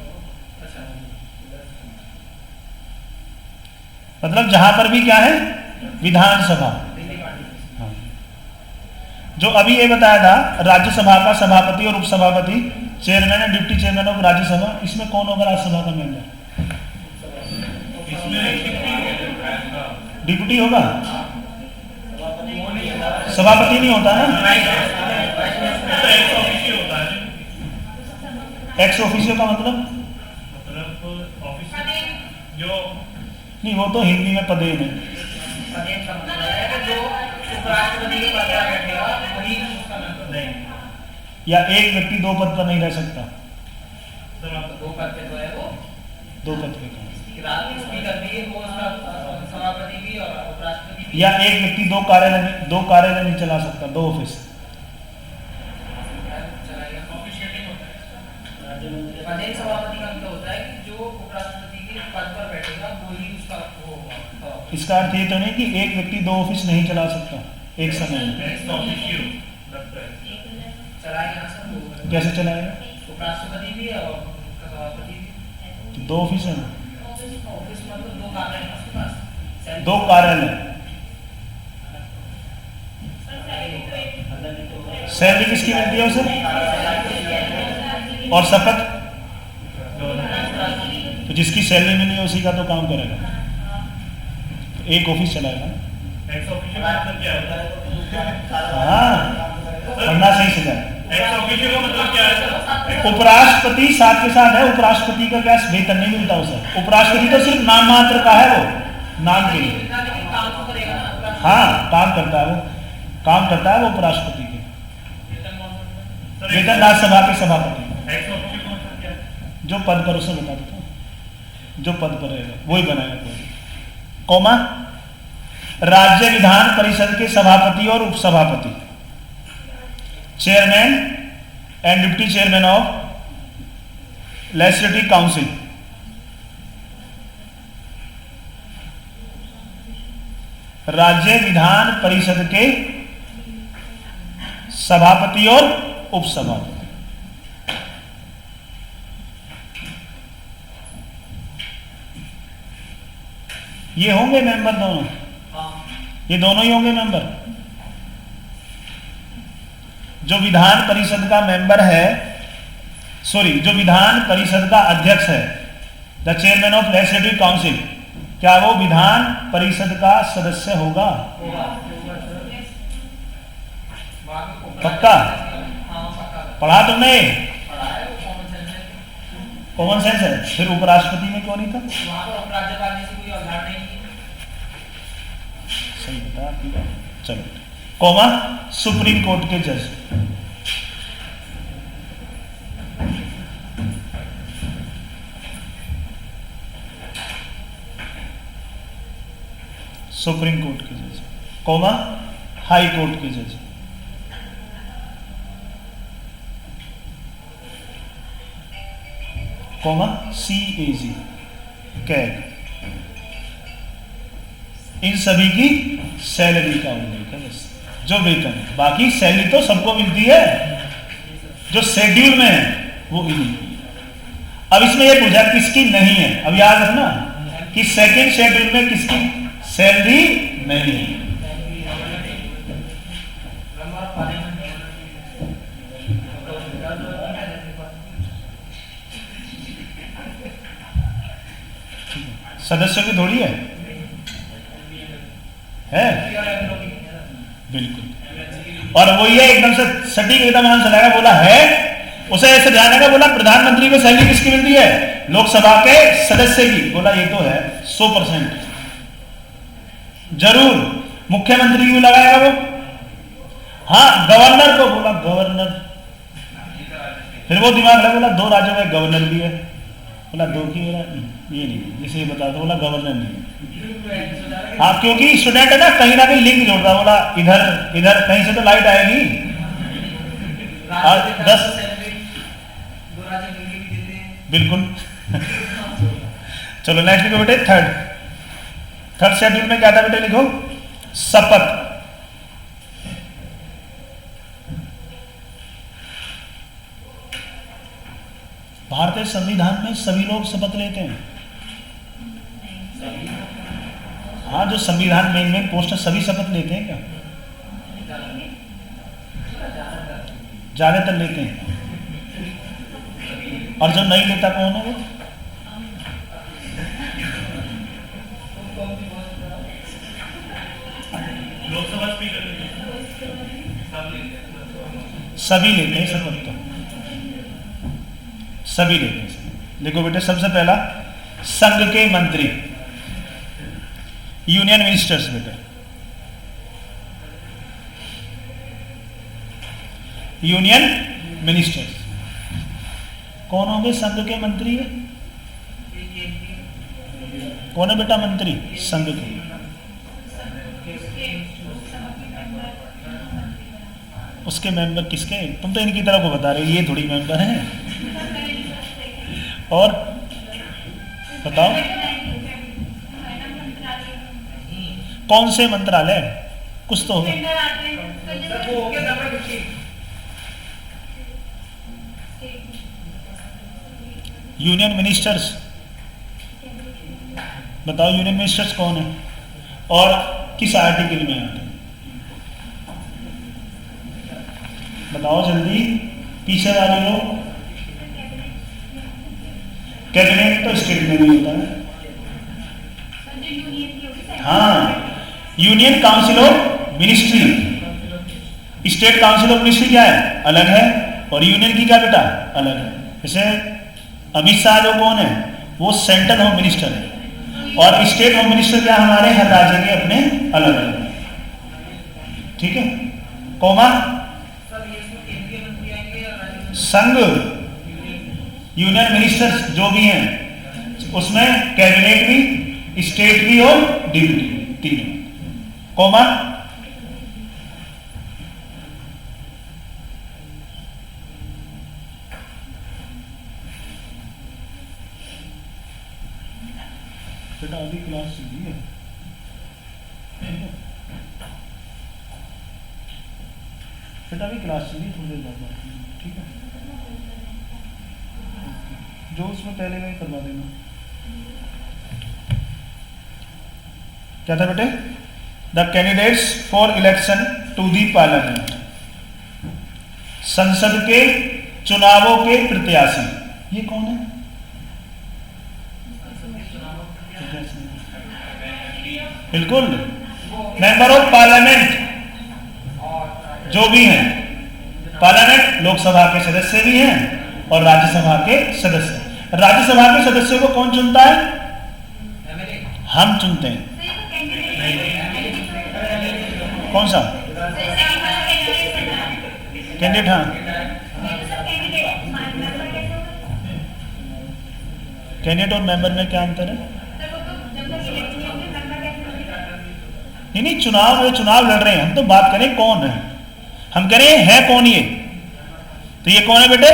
मतलब जहां पर भी क्या है विधानसभा। हाँ। जो अभी ये बताया था राज्यसभा का सभापति और उपसभापति, chairman and deputy chairman of Rajya Sabha, इसमें कौन होगा राज्यसभा का मेंबर, डिप्टी होगा, सभापति नहीं होता ना, एक्स ऑफिशियो का मतलब जो नहीं, वो तो हिंदी में पदे हैं, या एक व्यक्ति दो पद पर नहीं रह सकता, दो पद पे तो है वो, दो पद पे कहाँ? स्पीकर भी वो उसका सभापति भी और उपराष्ट्रपति भी। या एक व्यक्ति दो कार्यालय नहीं चला सकता, दो ऑफिस। अध्यक्ष सभापति का मतलब होता है कि जो उपराष्ट्रपति के पद पर बैठेगा वो ही उसका वो होगा। इसका अर्थ ये तो नहीं कि एक व्यक्ति दो ऑफिस नहीं चला सकता एक समय में। चलाएगा सर वो। कैसे चलाएगा? उपराष्ट्रपति भी और सभापति भी। तो दो ऑफिस है, ऑफिस मतलब दो कार्यालय हैं उसके पास। दो कार्यालय। सैलरी किसकी मिलती है उसे? और शपथ तो जिसकी सैलरी मिली है उसी का तो काम करेगा, तो एक ऑफिस चलाएगा। हाँ, पढ़ना सही से जाए। उपराष्ट्रपति साथ के साथ है, उपराष्ट्रपति का क्या वेतन नहीं मिलता उसे। उपराष्ट्रपति तो सिर्फ नाम मात्र का है, वो नाम के लिए। हाँ, काम करता है वो, काम करता है वो उपराष्ट्रपति के। वेतन राज्यसभा के सभापति जो पद पर, उसे बता देता हूँ, जो पद पर रहेगा वही बनाएगा कोई। कौमा, राज्य विधान परिषद के सभापति और उपसभापति, chairman and deputy chairman of legislative council, राज्य विधान परिषद के सभापति और उपसभापति। ये होंगे मेंबर दोनों, ये दोनों ही होंगे मेंबर। जो विधान परिषद का मेंबर है, सॉरी, जो विधान परिषद का अध्यक्ष है, the chairman of legislative council, क्या वो विधान परिषद का सदस्य होगा? पक्का? पढ़ा तुमने? कॉमन सेंस है। फिर उपराष्ट्रपति में क्यों नहीं था? सही बता दिया। चलो, कॉमा, सुप्रीम कोर्ट के जज, सुप्रीम कोर्ट के जज, कॉमा, हाई कोर्ट के जज, कॉमा, CAG, कैग। इन सभी की सैलरी का उल्लेख है बस, जो वेतन है। बाकी सैलरी तो सबको मिलती है, जो शेड्यूल में है वो इन्हीं की। अब इसमें ये पूछा किसकी नहीं है। अब याद रखना कि सेकंड शेड्यूल में किसकी सैलरी नहीं है। सदस्यों की थोड़ी है बिल्कुल। और वो ये एकदम से सटीक एकदम आंसर लगाया, बोला है, उसे ऐसे ध्यान रखा, बोला प्रधानमंत्री को सैलरी किसकी मिलती है? लोकसभा के सदस्य की। बोला ये तो है 100%। जरूर मुख्यमंत्री भी लगाएगा वो। हाँ, गवर्नर को, बोला गवर्नर। फिर वो दिमाग लगा, बोला 2 राज्यों में गवर्नर भी है। बोला 2 की, बोला ये नहीं, जिसे ये बता दो, बोला गवर्नर नहीं। हाँ, क्योंकि स्टूडेंट है ना कहीं लिंक जोड़ता। बोला इधर इधर कहीं से तो लाइट आएगी। 10 बिल्कुल। चलो नेक्स्ट लिखो बेटे, थर्ड शेड्यूल में क्या था बेटे? लिखो शपथ। भारतीय संविधान में सभी लोग शपथ लेते हैं। हाँ, जो संविधान मेन पोस्ट है सभी शपथ लेते हैं क्या? ज्यादातर लेते हैं। और जो नहीं लेता कौन है वो? लोकसभा स्पीकर सभी लेते हैं शपथ, तो सभी लेते हैं। देखो बेटे, सबसे पहला संघ के मंत्री, यूनियन मिनिस्टर्स बेटे, यूनियन मिनिस्टर्स कौन होंगे? संघ के मंत्री है। कौन है बेटा मंत्री? संघ के। उसके मेंबर किसके? तुम तो इनकी तरफ को बता रहे हो, ये थोड़ी मेंबर हैं। और बताओ कौन से मंत्रालय? कुछ तो होगा। सर वो हो गया नंबर 15। यूनियन मिनिस्टर्स बताओ, यूनियन मिनिस्टर्स कौन है और किस आर्टिकल में आते हैं? बताओ जल्दी, पीछे वाले लोग। कैबिनेट तो स्टेट में नहीं होता है। हाँ, union council of ministry. State council of ministry क्या है? अलग है। और यूनियन की क्या बेटा? अलग है। जैसे अमित शाह जो कौन है? वो सेंट्रल होम मिनिस्टर है। और स्टेट होम मिनिस्टर क्या हमारे हर राज्य के अपने अलग अलग। ठीक है, कौमा संघ यूनियन मिनिस्टर्स जो भी हैं उसमें कैबिनेट भी, स्टेट भी और डिप्टी तीनों। कौमा बेटा अभी क्लास चल रही है। बेटा अभी क्लास चल रही है, थोड़ी देर बाद बात करेंगे, ठीक है? जो उसमें पहले में करवा देना। क्या था बेटे? The candidates for election to the parliament, संसद के चुनावों के प्रत्याशी। ये कौन है? बिल्कुल, मेंबर ऑफ पार्लियामेंट जो भी हैं। पार्लियामेंट लोकसभा के सदस्य भी हैं और राज्यसभा के सदस्य। राज्यसभा के सदस्यों को कौन चुनता है? हम चुनते हैं। कौन सा कैंडिडेट? हाँ, कैंडिडेट और मेंबर में क्या अंतर है? नहीं, चुनाव लड़ रहे हैं हम, तो बात करें कौन है। हम कह रहे हैं कौन ये? तो ये कौन है बेटे?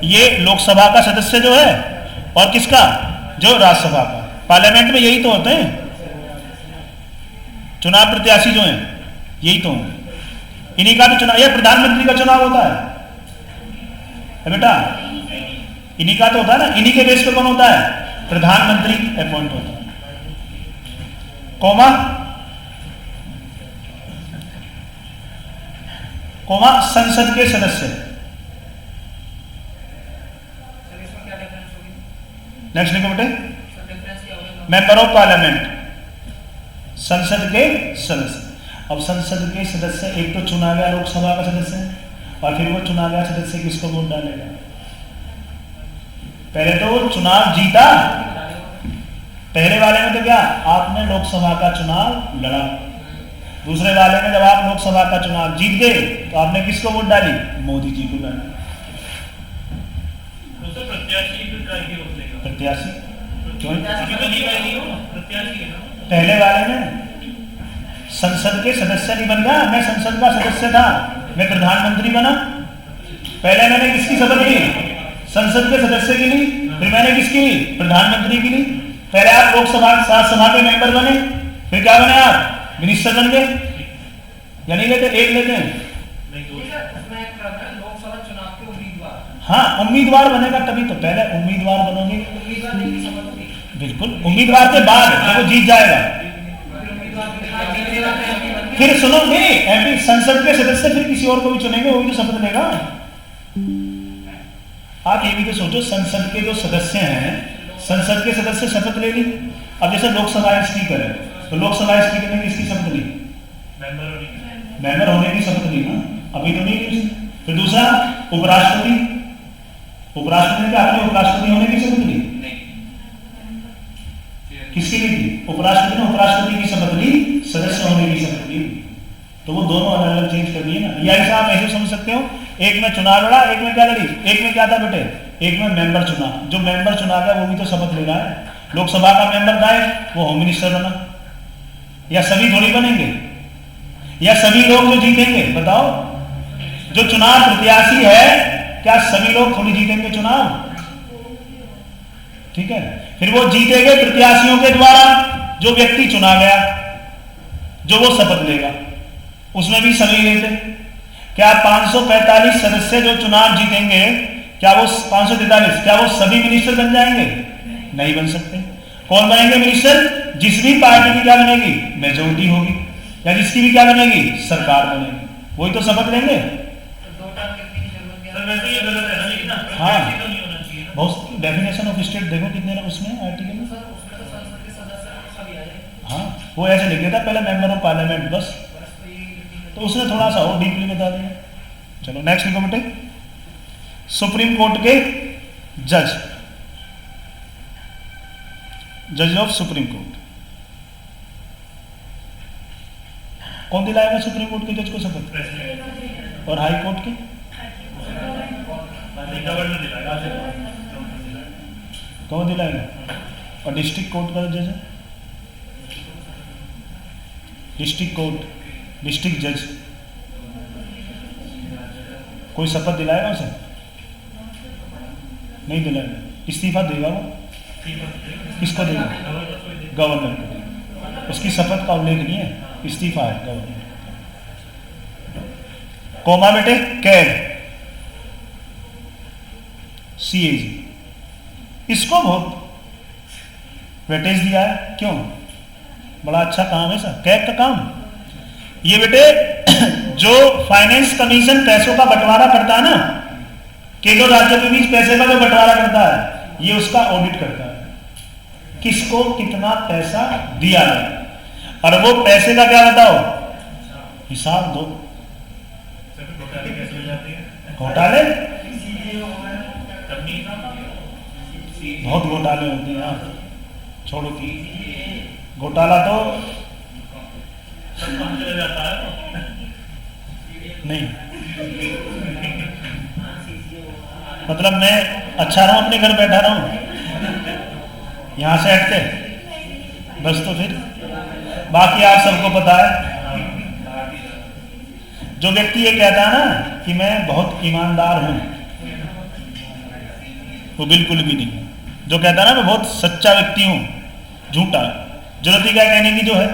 ये लोकसभा का सदस्य जो है और किसका? जो राज्यसभा का। पार्लियामेंट में यही तो होते हैं चुनाव प्रत्याशी जो हैं, यही तो होंगे। इन्हीं का तो चुनाव, यह प्रधानमंत्री का चुनाव होता है बेटा, इन्हीं का तो होता है ना। इन्हीं के बेस पे कौन होता है? प्रधानमंत्री अपॉइंट होता है। कौमा संसद के सदस्य। नेक्स्ट लिखो बेटे, मेंबर ऑफ पार्लियामेंट, संसद के सदस्य। अब संसद के सदस्य, एक तो चुना गया लोकसभा का सदस्य है और फिर वो चुना गया सदस्य किसको वोट डालेगा? पहले तो वो चुनाव जीता, पहले वाले में तो क्या आपने लोकसभा का चुनाव लड़ा, दूसरे वाले में जब आप लोकसभा का चुनाव जीत गए तो आपने किसको वोट डाली? मोदी जी को डाली। प्रत्याशी क्यों? पहले वाले में संसद के सदस्य नहीं बन गया, मैं संसद का सदस्य था, मैं प्रधानमंत्री बना। पहले मैंने किसकी शपथ ली? संसद के सदस्य की ली। फिर मैंने किसकी ली? प्रधानमंत्री की ली। पहले आप लोकसभा राज्यसभा के मेंबर बने, फिर क्या बने? आप मिनिस्टर बन गए। या नहीं लेते? एक लेते हैं। लोकसभा चुनाव के उम्मीदवार। हाँ, उम्मीदवार बनेगा तभी तो, पहले उम्मीदवार बनोगे। बिल्कुल, उम्मीदवार के बाद जब वो जीत जाएगा फिर सुनो, नहीं एमपी संसद के सदस्य फिर किसी और को भी चुनेंगे, वो भी तो शपथ लेगा। आप ये भी तो सोचो, संसद के जो सदस्य हैं, संसद के सदस्य शपथ ले ली। अब जैसे लोकसभा स्पीकर है तो लोकसभा स्पीकर ने किसकी शपथ ली? मेंबर होने की शपथ ली ना, अभी तो नहीं ली। फिर दूसरा उपराष्ट्रपति, उपराष्ट्रपति ने क्या अपने उपराष्ट्रपति होने की शपथ ली? किसकी ली थी? उपराष्ट्रपति ने उपराष्ट्रपति की शपथ ली, सदस्य होने की शपथ ली। तो वो दोनों अलग अलग चेंज कर दिए ना। या ऐसा आप ऐसे समझ सकते हो, एक में चुनाव लड़ा, एक में क्या लड़ी? एक में क्या था बेटे? एक में मेंबर चुना। जो मेंबर चुना गया वो भी तो शपथ ले रहा है। लोकसभा का मेंबर था वो होम मिनिस्टर बना, या सभी थोड़ी बनेंगे, या सभी लोग जो जीतेंगे, बताओ जो चुनाव प्रत्याशी है क्या सभी लोग थोड़ी जीतेंगे चुनाव? ठीक है, फिर वो जीतेंगे प्रत्याशियों के द्वारा, जो व्यक्ति चुना गया, जो वो शपथ लेगा, उसमें भी सभी लेते। क्या 545 सदस्य जो चुनाव जीतेंगे, क्या वो 543 क्या वो सभी मिनिस्टर बन जाएंगे? नहीं बन सकते। कौन बनेंगे मिनिस्टर? जिस भी पार्टी की क्या बनेगी मेजोरिटी होगी, या जिसकी भी क्या बनेगी सरकार बनेगी, वही तो शपथ लेंगे। दो टर्म व्यक्ति की जरूरत क्या है? वैसे ये गलत है ना, लेकिन हाँ। तो नहीं होना चाहिए ना। बहुत डेफिनेशन ऑफ स्टेट देखो कितने ना उसमें आर्टिकल में। सर उसमें तो संसद के सदस्य सभी आ जाएंगे। हाँ, वो ऐसे लिख देता पहले मेंबर ऑफ पार्लियामेंट, बस। बस तो ये तो उसने थोड़ा सा और डीपली बता दिया। चलो नेक्स्ट लिखो बेटे, सुप्रीम कोर्ट के जज, जज ऑफ सुप्रीम कोर्ट। कौन दिलाएगा सुप्रीम कोर्ट के जज को शपथ? प्रेसिडेंट और हाई कोर्ट के? गवर्नर दिलाएगा। कौन दिलाएगा? और डिस्ट्रिक्ट कोर्ट का जज है, डिस्ट्रिक्ट कोर्ट, डिस्ट्रिक्ट जज, कोई शपथ दिलाएगा उसे? नहीं दिलाएगा, इस्तीफा देगा वो। किसको देगा? गवर्नर को देगा। उसकी शपथ का उल्लेख नहीं है, इस्तीफा है गवर्नर। कोमा बेटे कैग, सीएजी, इसको बहुत वेटेज दिया है। क्यों? बड़ा अच्छा काम है सर कैग का काम। ये बेटे जो फाइनेंस कमीशन पैसों का बंटवारा करता है ना, केंद्र राज्यों के बीच पैसे का जो बंटवारा करता है, ये उसका ऑडिट करता है, किसको कितना पैसा दिया है, और वो पैसे का क्या बताओ हिसाब दो। घोटाले कैसे हो जाते हैं? घोटाले तब नहीं बहुत घोटाले होते हैं यार, छोड़ो की घोटाला तो सब काम चला जाता है। नहीं, मतलब मैं अच्छा रहूं अपने घर बैठा रहूं यहां से हट के, बस तो फिर बाकी आप सबको पता है। जो व्यक्ति ये कहता है ना कि मैं बहुत ईमानदार हूं, वो बिल्कुल भी नहीं। जो कहता है ना मैं बहुत सच्चा व्यक्ति हूं, झूठा। जरूरत ही क्या कहने की जो है,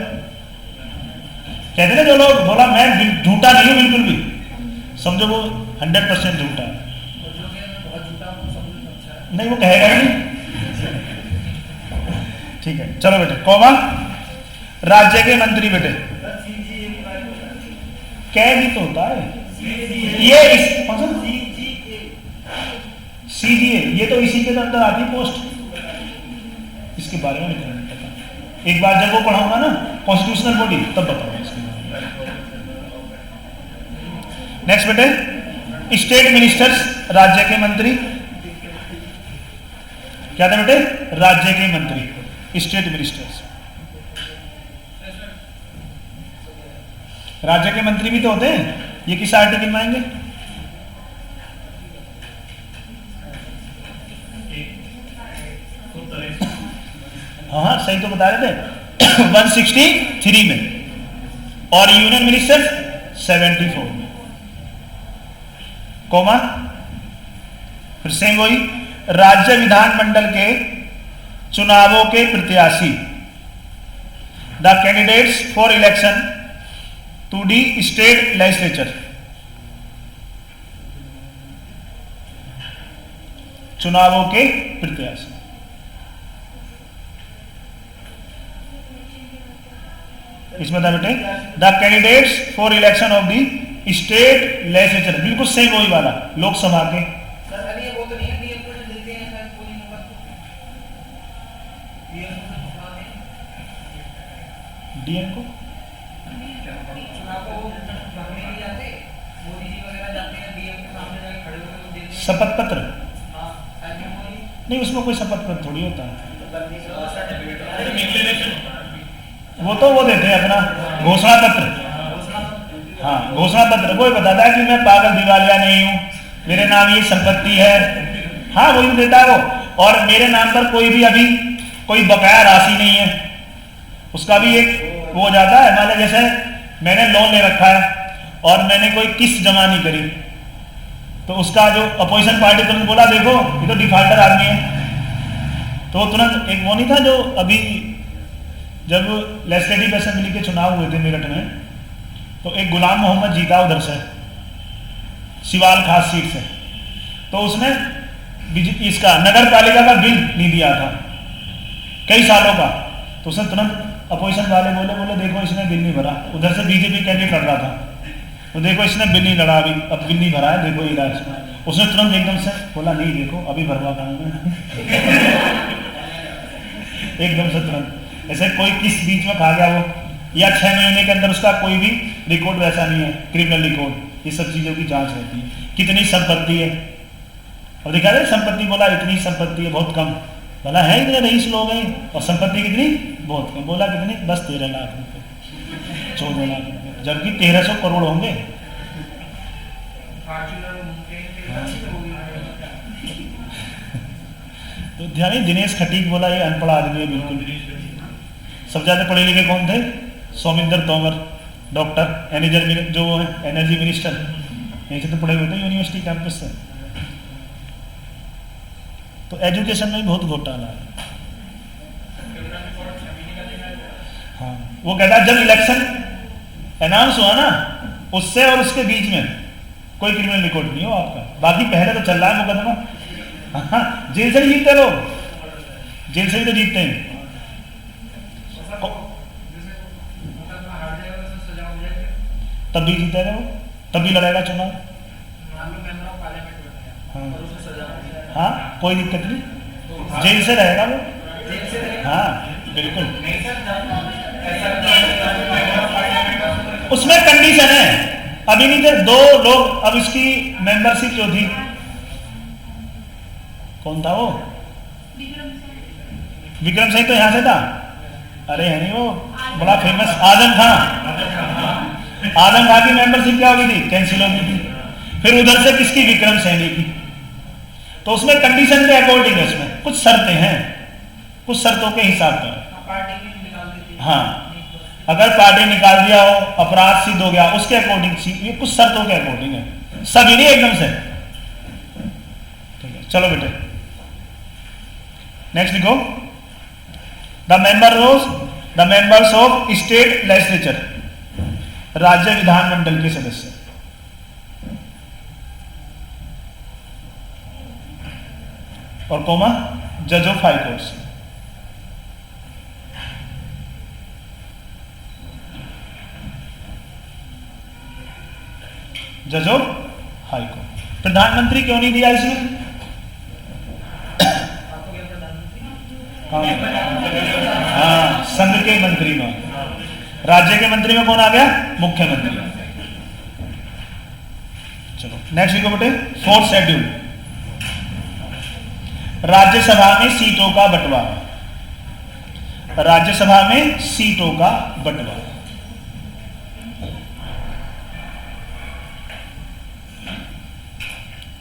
कहते ना जो लोग बोला मैं झूठा नहीं हूं बिल्कुल भी, समझो वो 100% झूठा है। नहीं वो कहेगा ही नहीं। ठीक है चलो बेटे, कौमा राज्य के मंत्री बेटे कैग ही तो होता है ये सीजीए, ये तो इसी के अंदर आती पोस्ट, इसके बारे में नहीं पता। एक बार जब वो पढ़ाऊंगा ना कॉन्स्टिट्यूशनल बॉडी तब बताऊंगा इसके बारे में। नेक्स्ट बेटे स्टेट मिनिस्टर्स, राज्य के मंत्री क्या था बेटे? राज्य के मंत्री, स्टेट मिनिस्टर्स। राज्य के मंत्री भी तो होते हैं, ये किस आर्टिकल में आएंगे? हाँ सही तो बता रहे थे 163 में, और यूनियन मिनिस्टर्स 74 में। कौमा फिर सेम वही, राज्य विधानमंडल के चुनावों के प्रत्याशी, the candidates for election to the state legislature, चुनावों के प्रत्याशी। इसमें था बेटे the candidates for election of the state legislature, बिल्कुल सेम वही वाला लोकसभा के। सर अभी वो तो नहीं है, डीएम को जो देते हैं शायद कोई नंबर, डीएम को चुनाव में डीएम को चुनाव को भागने नहीं जाते, मोदी जी वगैरह जाते हैं डीएम के सामने जाके खड़े होकर वो देते हैं। शपथ पत्र? हाँ शायद वो नहीं, नहीं उसमें कोई शपथ पत्र थोड़ी होता है, वो तो वो देते हैं अपना घोषणा पत्र। हाँ घोषणा पत्र, कोई बताता है कि मैं पागल दिवालिया नहीं हूँ, मेरे नाम ये संपत्ति है, हाँ वही देता है वो। और मेरे नाम पर कोई भी अभी कोई बकाया राशि नहीं है, उसका भी एक वो हो जाता है। मान लो जैसे मैंने लोन ले रखा है और मैंने कोई किस्त जमा नहीं करी, तो उसका जो अपोजिशन पार्टी तुरंत बोला देखो ये तो डिफॉल्टर आदमी है, तो वो तुरंत एक वो नहीं था जो अभी जब लेजिस्लेटिव असेंबली के चुनाव हुए थे मेरठ में, तो एक गुलाम मोहम्मद जीता उधर से सिवाल खास सीट से, तो उसने इसका नगर पालिका का बिल नहीं दिया था कई सालों का, तो उसने तुरंत अपोजिशन वाले बोले देखो इसने बिल नहीं भरा, उधर से बीजेपी कैंडिडेट लड़ रहा था, तो देखो इसने बिल नहीं लड़ा, अभी अब बिल नहीं भरा है, देखो ये राज, उसने तुरंत एकदम से बोला नहीं देखो अभी भरवा पाऊंगा एकदम से तुरंत। ऐसे कोई किस बीच में खा गया वो, या 6 महीने के अंदर उसका कोई भी रिकॉर्ड वैसा नहीं है, क्रिमिनल रिकॉर्ड, ये सब चीज़ों की जांच रहती है। कितनी संपत्ति है, और दिखा रहे संपत्ति, बोला इतनी संपत्ति है, बहुत कम, बोला है इतने रईस लोग हैं, और संपत्ति कितनी, बहुत कम, बोला कितनी, बस 13 लाख रुपये, 14 लाख रुपये, जबकि 1300 करोड़ होंगे। तो ध्यान, दिनेश खटीक बोला ये अनपढ़ आदमी है बिल्कुल। सबसे ज्यादा पढ़े लिखे कौन थे, सोमिंदर तोमर, डॉक्टर एनर्जी, जो है एनर्जी मिनिस्टर, यहीं से तो पढ़े हुए थे यूनिवर्सिटी कैंपस से। तो एजुकेशन में बहुत घोटाला है। हाँ, वो कहता है जब इलेक्शन अनाउंस हुआ ना, उससे और उसके बीच में कोई क्रिमिनल रिकॉर्ड नहीं हो आपका, बाकी पहले तो चल रहा है मुकदमा। हाँ, जेल से भी जीतते लोग, जेल से भी तो जीतते हैं। तब भी जीतेगा वो, तब भी लड़ेगा चुनाव। हाँ, हाँ कोई दिक्कत नहीं, जेल से रहेगा वो। हाँ बिल्कुल, उसमें कंडीशन है। अभी नहीं थे 2 लोग, अब इसकी मेंबरशिप जो थी, कौन था वो, विक्रम सिंह तो यहां से था, अरे है नहीं वो बड़ा फेमस आजम खान, आजम खान की मेंबरशिप क्या हो गई थी, कैंसिल हो गई थी। फिर उधर से किसकी, विक्रम सैनी की। तो उसमें कंडीशन के अकॉर्डिंग है, उसमें कुछ शर्तें हैं, कुछ शर्तों के हिसाब पर। हाँ, अगर पार्टी निकाल दिया हो, अपराध सिद्ध हो गया, उसके अकॉर्डिंग, ये कुछ शर्तों के अकॉर्डिंग है, सभी नहीं एकदम से। ठीक है, चलो बेटे नेक्स्ट लिखो। The members of state legislature, राज्य विधानमंडल के सदस्य। और कोमा जज ऑफ हाई कोर्ट से। जज ऑफ हाई कोर्ट। प्रधानमंत्री क्यों नहीं दिया इसमें? हाँ, संघ के मंत्री में, राज्य के मंत्री में कौन आ गया, मुख्यमंत्री। चलो नेक्स्ट लिखो बेटे, 4th शेड्यूल, राज्यसभा में सीटों का बंटवारा। राज्यसभा में सीटों का बंटवारा,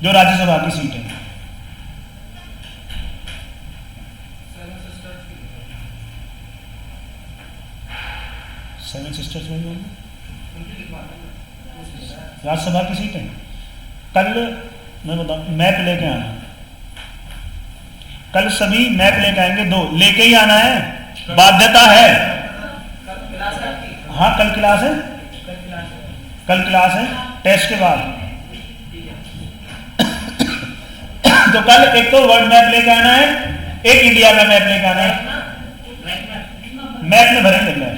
जो राज्यसभा की सीट है। सेवन सिस्टर्स में राज्यसभा की सीट है। कल मैं बताऊं, मैप लेके आना, कल सभी मैप लेके आएंगे, 2 लेके ही आना है, बाध्यता है। हाँ कल क्लास है, कल क्लास है, टेस्ट के बाद। तो कल एक तो वर्ल्ड मैप लेके आना है, एक इंडिया का मैप लेके आना है, मैप में भरेंगे मैप।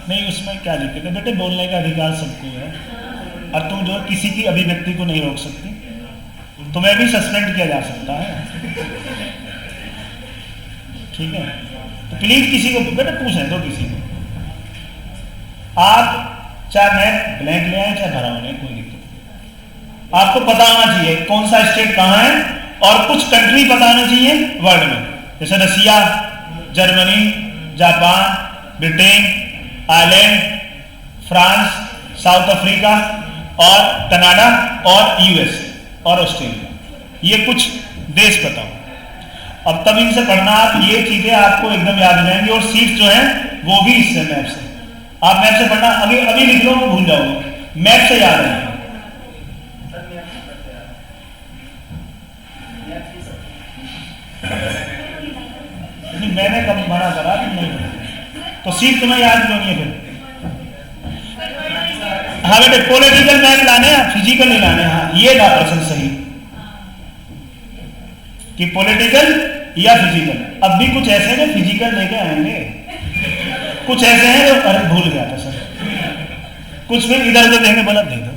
नहीं उसमें क्या दिक्कत है बेटे, बोलने का अधिकार सबको है, और तुम जो किसी की अभिव्यक्ति को नहीं रोक सकती, तुम्हें भी सस्पेंड किया जा सकता है। ठीक है, तो प्लीज किसी को बेटे पूछने दो, किसी को। आप चाहे मैं ब्लैंक ले आए चाहे भरा होने, कोई दिक्कत नहीं। आपको पता होना चाहिए कौन सा स्टेट कहाँ है, और कुछ कंट्री पता होना चाहिए वर्ल्ड में, जैसे Russia, Germany, Japan, Britain, Ireland, France, South Africa और कनाडा और यूएस और ऑस्ट्रेलिया, ये कुछ देश बताओ। अब तब इनसे पढ़ना, आप ये चीजें आपको एकदम याद हो जाएंगी और सीट जो है वो भी इससे मैप से, आप मैप से पढ़ना, अभी अभी लिख लो, भूल जाओगे, मैप से याद है। नहीं, मैंने कब मना करा कि नहीं, तो सीट तुम्हें याद क्यों नहीं है फिर? हाँ बेटे, पॉलिटिकल मैप लाने हैं, फिजिकल नहीं लाने। हाँ, ये था प्रश्न सही कि पॉलिटिकल या फिजिकल। अब भी कुछ ऐसे हैं जो फिजिकल लेके आएंगे, कुछ ऐसे हैं जो अरे भूल गया था सर, कुछ फिर इधर उधर देंगे, बोला दे दो।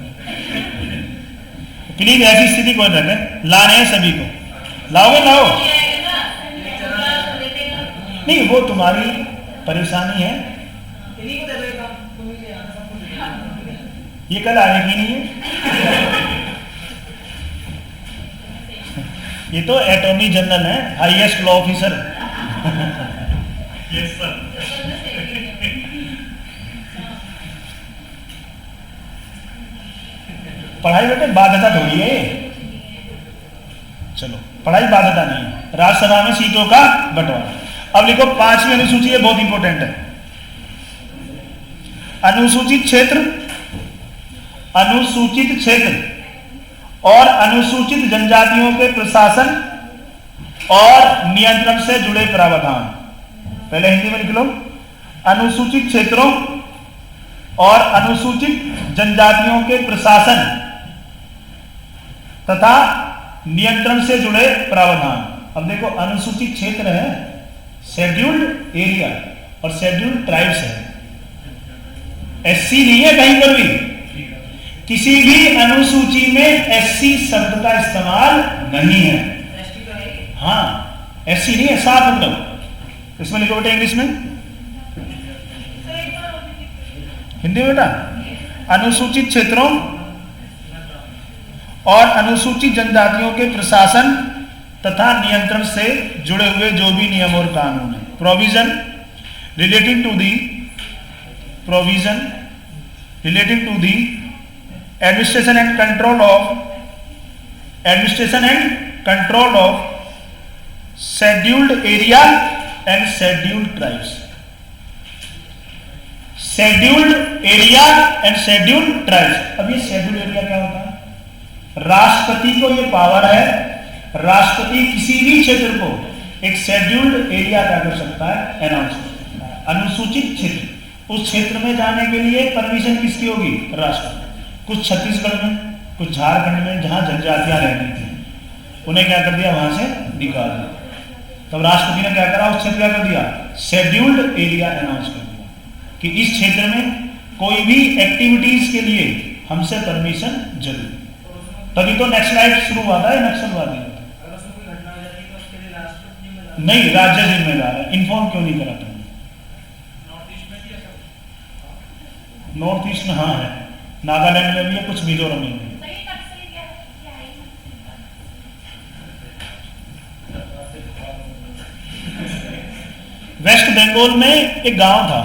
प्लीज ऐसी स्थिति कोई रखे, लाने हैं सभी को, लाओगे लाओ। नहीं, वो तुम्हारी परेशानी है, इन्हीं को दे दो काम, तुम ही ले आना सब कुछ। ये कल आने की नहीं है। ये तो अटॉर्नी जनरल है, highest law officer. Yes sir. पढ़ाई बेटे बाध्यता थोड़ी है, चलो पढ़ाई बाध्यता नहीं है। राज्यसभा में सीटों का बंटवारा। अब लिखो 5वीं अनुसूची है, बहुत इंपॉर्टेंट है। अनुसूचित क्षेत्र, अनुसूचित क्षेत्र और अनुसूचित जनजातियों के प्रशासन और नियंत्रण से जुड़े प्रावधान। पहले हिंदी में लिख लो, अनुसूचित क्षेत्रों और अनुसूचित जनजातियों के प्रशासन तथा नियंत्रण से जुड़े प्रावधान। अब देखो, अनुसूचित क्षेत्र है, शेड्यूल्ड एरिया और शेड्यूल्ड ट्राइब्स है, एससी नहीं है कहीं पर भी। किसी भी अनुसूची में एससी शब्द का इस्तेमाल नहीं है। हाँ, एससी नहीं है, साफ मतलब। इसमें लिखो बेटा इंग्लिश में, हिंदी में बेटा, अनुसूचित क्षेत्रों और अनुसूचित जनजातियों के प्रशासन तथा नियंत्रण से जुड़े हुए जो भी नियम और कानून है। Provision relating to the administration and control of scheduled area and scheduled tribes. Scheduled area and scheduled tribes. अब ये शेड्यूल्ड एरिया क्या होता है? राष्ट्रपति को ये पावर है, राष्ट्रपति किसी भी क्षेत्र को एक शेड्यूल्ड एरिया क्या कर सकता है, अनाउंस कर सकता है। अनुसूचित क्षेत्र, उस क्षेत्र में जाने के लिए परमिशन किसकी होगी? राष्ट्रपति। कुछ छत्तीसगढ़ में, कुछ झारखंड में, जहां जनजातियां रहती थी, उन्हें क्या कर दिया, वहां से निकाल दिया। तब राष्ट्रपति ने क्या करा, उस क्षेत्र क्या कर दिया, शेड्यूल्ड एरिया अनाउंस कर दिया कि इस क्षेत्र में कोई भी एक्टिविटीज के लिए हमसे परमिशन जरूरी। तभी तो नक्सलाइट शुरू हुआ था, नक्सलवादी। नहीं, राज्य जिम्मेदार है। इन्फॉर्म क्यों नहीं करा तुमने? नॉर्थ ईस्ट में हाँ है, नागालैंड में भी है, कुछ मिजोरम में भी है। वेस्ट बंगाल में एक गांव था,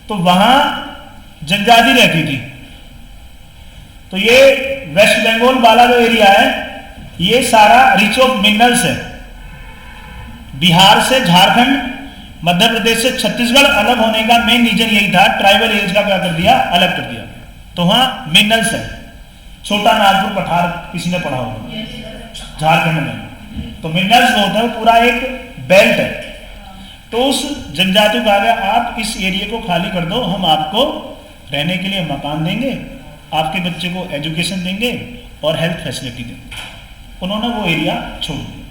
तो वहां जनजाति रहती थी। तो ये वेस्ट बंगाल वाला जो एरिया है, ये सारा रिच ऑफ मिनरल्स है। बिहार से झारखंड, मध्य प्रदेश से छत्तीसगढ़ अलग होने का मेन रीजन यही था, ट्राइबल एरिया का क्या कर दिया, अलग कर दिया। तो वहां मिनरल्स है। छोटा नागपुर पठार किसी ने पढ़ा होगा झारखंड में, तो मिनरल्स जो होता है वो पूरा एक बेल्ट है। तो उस जनजाति को कहा गया, आप इस एरिया को खाली कर दो, हम आपको रहने के लिए मकान देंगे, आपके बच्चे को एजुकेशन देंगे और हेल्थ फैसिलिटी देंगे। उन्होंने वो एरिया छोड़ दिया।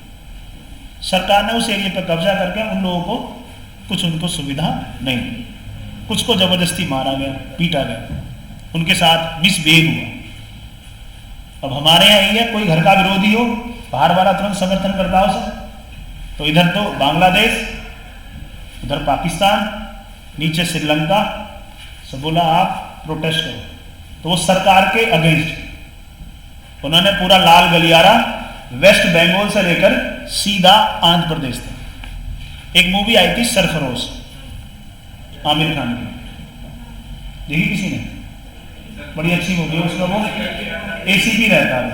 सरकार ने उस एरिया पर कब्जा करके उन लोगों को कुछ उनको सुविधा नहीं दी, कुछ को जबरदस्ती मारा गया, पीटा गया, उनके साथ मिसबिहेव हुआ। अब हमारे यहाँ ये कोई घर का विरोधी हो, बाहर वाला तुरंत समर्थन करता हो सब। तो इधर तो बांग्लादेश, उधर पाकिस्तान, नीचे श्रीलंका, सब बोला आप प्रोटेस्ट करो। तो वो सरकार के अगेंस्ट उन्होंने पूरा लाल गलियारा वेस्ट बंगाल से लेकर सीधा आंध्र प्रदेश तक। एक मूवी आई थी सरफरोश, आमिर खान की, देखी किसी ने? बड़ी अच्छी मूवी है, उसमें वो ACP रहता है,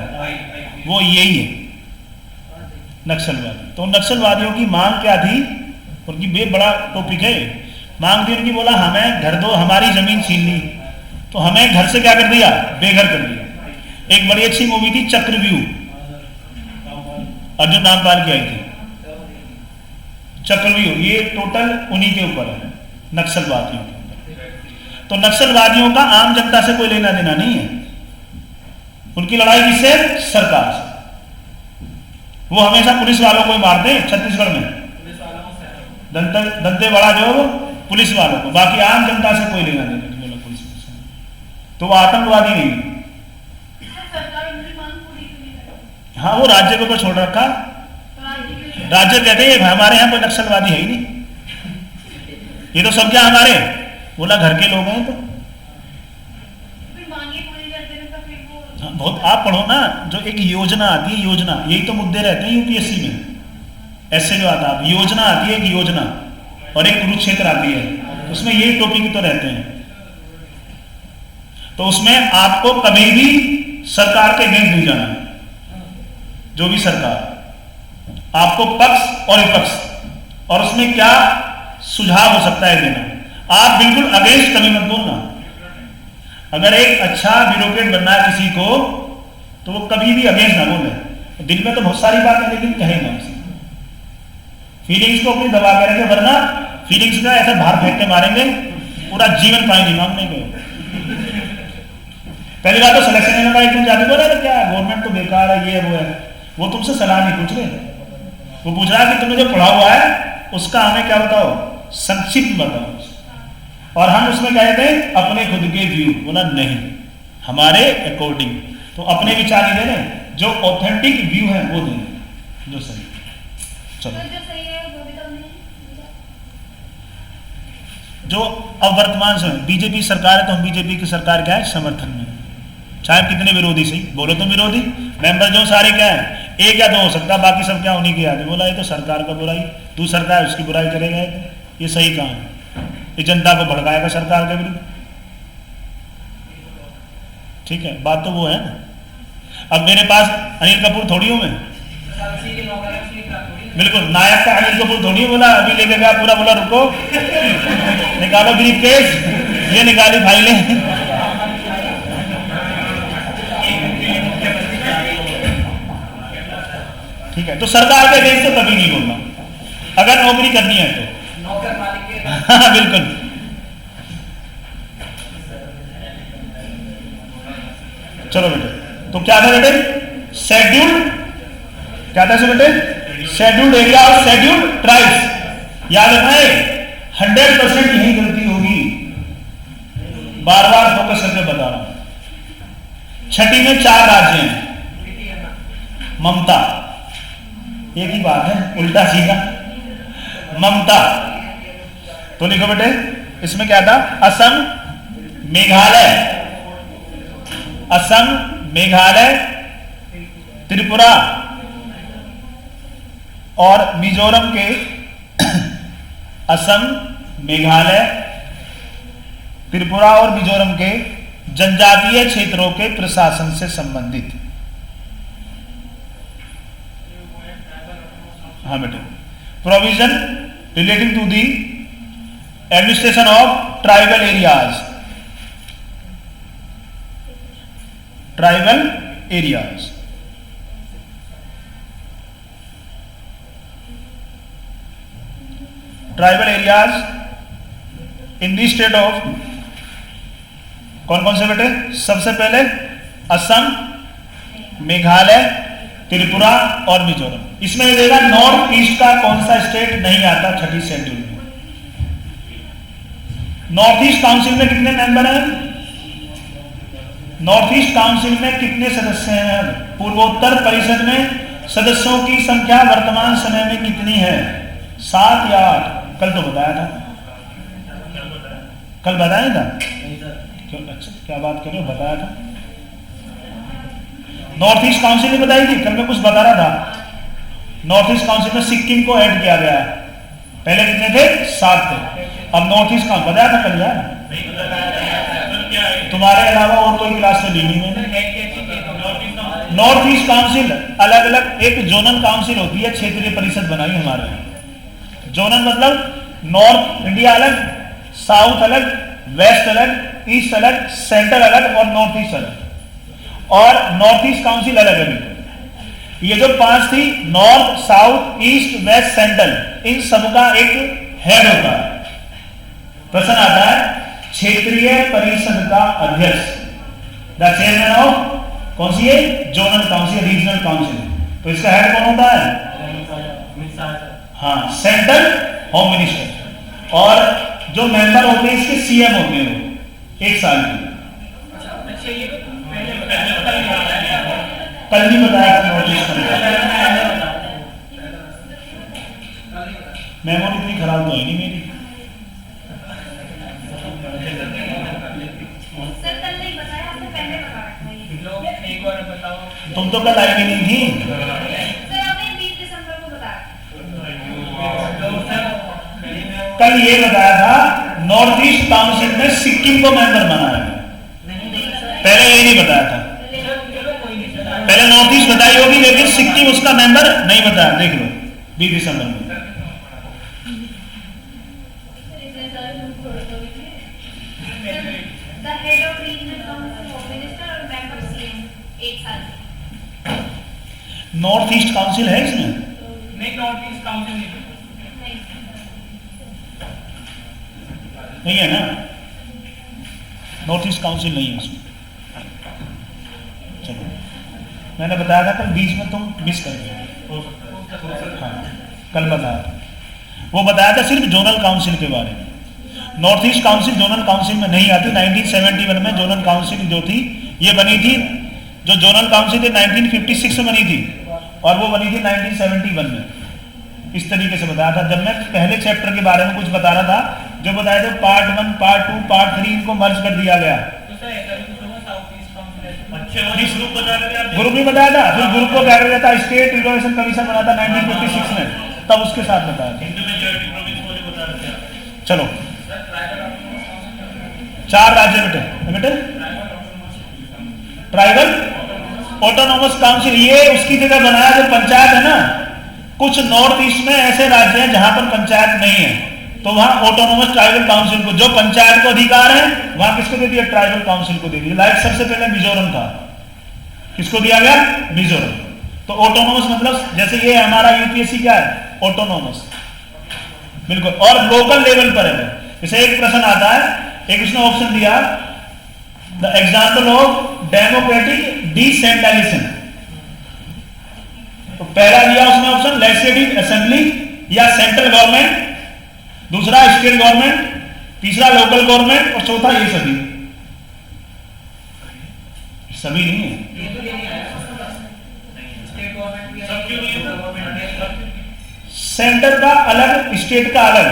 वो यही है नक्सलवादी। तो नक्सलवादियों की मांग क्या थी? उनकी बे बड़ा टॉपिक है। मांग थी उनकी, बोला हमें घर दो, हमारी जमीन छीन ली, तो हमें घर से क्या कर दिया? बेघर कर दिया। एक बड़ी अच्छी मूवी थी चक्रव्यूह, अर्जुन रामपाल की आई थी चक्रव्यूह, ये टोटल उन्हीं के ऊपर है, नक्सलवादियों के ऊपर। तो नक्सलवादियों का आम जनता से कोई लेना देना नहीं है, उनकी लड़ाई किससे? सरकार से। वो हमेशा पुलिस वालों को ही मारते हैं छत्तीसगढ़ में, दंतेवाड़ा जो है पुलिस वालों को, बाकी आम जनता से कोई लेना देना नहीं पुलिस से। तो वो आतंकवादी नहीं है। हाँ, वो राज्य के ऊपर छोड़ रखा, राज्य कहते हैं हमारे यहाँ कोई नक्सलवादी है ही नहीं, ये तो सब क्या हमारे, बोला घर के लोग हैं। तो हाँ, बहुत आप पढ़ो ना, जो एक योजना आती है, योजना, यही तो मुद्दे रहते हैं UPSC में, ऐसे जो आता है योजना आती है, एक योजना, और एक कुरुक्षेत्र आती है, उसमें यही टॉपिक तो रहते हैं। तो उसमें आपको कभी भी सरकार के अगेंस्ट नहीं जाना है, जो भी सरकार, आपको पक्ष और विपक्ष, और उसमें क्या सुझाव हो सकता है देना। आप बिल्कुल अगेंस्ट कभी मत बोलना। अगर एक अच्छा ब्यूरोक्रेट बनना है किसी को, तो वो कभी भी अगेंस्ट ना बोले। दिल में तो बहुत सारी बात है, लेकिन कहे ना उसे, फीलिंग्स को अपनी दबा के रखे, वरना फीलिंग्स का ऐसा बाहर फेंक के मारेंगे, पूरा जीवन पाएंगे मांगने को। पहली बात तो सिलेक्शन लेने का एकदम जाते बोला था क्या गवर्नमेंट तो बेकार है, ये वो है, वो तुमसे सलाह नहीं पूछ रहे, वो पूछ रहा है कि तुमने जो पढ़ा हुआ है उसका हमें क्या बताओ, संक्षिप्त बताओ। और हम उसमें क्या कहते हैं? अपने खुद के व्यू। बोला नहीं, हमारे अकॉर्डिंग। तो अपने विचार नहीं दे रहे, जो ऑथेंटिक व्यू है वो दें, जो सही। चलो, जो अब वर्तमान समय बीजेपी सरकार है, तो हम बीजेपी की सरकार क्या है? समर्थन में, चाहे कितने विरोधी सही बोलो, तो विरोधी मेंबर जो सारे क्या है, एक या दो हो सकता, बाकी सब क्या उन्हीं के आगे। बोला ये तो सरकार का बुराई, तू सरकार उसकी बुराई करेगा, ये सही काम है, ये जनता को भड़काएगा सरकार के विरुद्ध। ठीक है, बात तो वो है ना। अब मेरे पास अनिल कपूर थोड़ी हूं मैं, बिल्कुल नायक का अनिल कपूर थोड़ी। बोला अभी लेके गया पूरा, बोला रुको निकालो ब्रीफकेस, ये निकाली फाइलें। ठीक है, तो सरकार के अगेंस्ट तो कभी नहीं बोलना, अगर नौकरी करनी है तो। नौकर मालिक के हाँ बिल्कुल। चलो बेटे, तो क्या था बेटे? शेड्यूल्ड, क्या था बेटे? शेड्यूल्ड एरिया और शेड्यूल्ड ट्राइब्स। याद रखना है, 100% यही गलती होगी, बार बार फोकस करके बता रहा हूं। छठी में 4 राज्य हैं, ममता, एक ही बात है, उल्टा सीधा ममता। तो लिखो बेटे, इसमें क्या था? असम, मेघालय, असम, मेघालय, त्रिपुरा और मिजोरम के असम, मेघालय, त्रिपुरा और मिजोरम के जनजातीय क्षेत्रों के प्रशासन से संबंधित। हाँ बेटे, provision relating to the administration of tribal areas, tribal areas. Tribal areas in the state of, कौन कौन से बेटे? सबसे पहले असम, मेघालय, त्रिपुरा और मिजोरम। इसमें ये देगा नॉर्थ ईस्ट का कौन सा स्टेट नहीं आता छठी शेड्यूल में। नॉर्थ ईस्ट काउंसिल में कितने मेंबर हैं? नॉर्थ ईस्ट काउंसिल में कितने सदस्य हैं? पूर्वोत्तर परिषद में सदस्यों की संख्या वर्तमान समय में कितनी है? 7 या 8? कल तो बताया था, कल बताया था क्यों? अच्छा, क्या बात कर रहे हो, बताया था। नॉर्थ ईस्ट काउंसिल ने बताई थी, कल मैं कुछ बता रहा था। नॉर्थ ईस्ट काउंसिल में सिक्किम को ऐड किया गया है, पहले कितने थे? 7 थे। अब नॉर्थ ईस्ट का बताया था कल यार, नहीं पता सर क्या है तुम्हारे अलावा और कोई क्लास में ली नहीं मैंने। नॉर्थ ईस्ट काउंसिल अलग अलग एक जोनल काउंसिल होती है, क्षेत्रीय परिषद बनाई हमारे यहाँ। जोनल मतलब नॉर्थ इंडिया अलग, साउथ अलग, वेस्ट अलग, ईस्ट अलग, सेंट्रल अलग और नॉर्थ ईस्ट अलग। और नॉर्थ ईस्ट काउंसिल अलग अलग। ये जो 5 थी, north, south, east, west, central, इन सबका एक हेड होता है। प्रश्न आता है क्षेत्रीय परिषद का अध्यक्ष, द चेयरमैन ऑफ कौन सी है? Zonal council, regional council. तो इसका हेड कौन होता है? हाँ, सेंट्रल होम मिनिस्टर। और जो मेंबर होते हैं इसके सीएम होते हैं, वो 1 साल के। कल भी बताया था नोटिस मेमोरी इतनी खराब तो है नहीं मेरी। सर कल नहीं बताया, आपने पहले बता रखा है ये। एक बार बताओ। तुम तो कल आई भी नहीं थी। सर आपने 20 दिसंबर को बताया। कल ये बताया था नॉर्थ ईस्ट काउंसिल में सिक्किम को मेंबर बनाया। पहले ये नहीं बताया था, पहले नॉर्थ ईस्ट बताई होगी लेकिन सिक्किम उसका मेंबर नहीं बताया। देख लो 20 दिसंबर में। The head of regional council, home minister और member CM 1 साल। नॉर्थ ईस्ट काउंसिल है इसमें? नहीं, नॉर्थ ईस्ट काउंसिल नहीं। नहीं है ना, नॉर्थ ईस्ट काउंसिल नहीं है इसमें। चलो, मैंने बताया था कल, बीच में तुम मिस कर गए। हाँ, कल बताया था, वो बताया था सिर्फ जोनल काउंसिल के बारे में। North east council zonal council में नहीं आती। 1971 में जोनल काउंसिल जो थी ये बनी थी, जो जोनल काउंसिल थी 1956 में बनी थी और वो बनी थी 1971 में। इस तरीके से बताया था। जब मैं पहले चैप्टर के बारे में कुछ बता रहा था, जो बताया था पार्ट 1, पार्ट 2, पार्ट 3 इनको मर्ज कर दिया गया। ग्रुप बता रहे थे आप? ग्रुप भी बताया था, फिर ग्रुप को क्या कर दिया था, स्टेट रिजर्वेशन कमीशन बना था 1956 में, तब उसके साथ बताया था। हिंदू मेजॉरिटी प्रोविंस को जो बता रहे थे आप। चलो, 4 राज्य बेटे ट्राइबल ऑटोनोमस काउंसिल, ये उसकी जगह बनाया जो पंचायत है ना। कुछ नॉर्थ ईस्ट में ऐसे राज्य हैं जहां पर पंचायत नहीं है, तो वहां ऑटोनोमस ट्राइबल काउंसिल को, जो पंचायत को अधिकार है वहां किसको दे दिया? ट्राइबल काउंसिल को दे दिया। लाइक सबसे पहले मिजोरम था, किसको दिया गया? मिजोरम। तो ऑटोनोमस मतलब जैसे ये हमारा यूपीएससी क्या है? ऑटोनोमस, बिल्कुल। और लोकल लेवल पर है। जैसे एक प्रश्न आता है, एक उसने ऑप्शन दिया, the example of democratic decentralisation. तो पहला दिया उसने ऑप्शन लेजिस्लेटिव असेंबली या सेंट्रल गवर्नमेंट, दूसरा स्टेट गवर्नमेंट, तीसरा लोकल गवर्नमेंट और चौथा ये सभी। सभी नहीं है। सेंटर का अलग, स्टेट का अलग,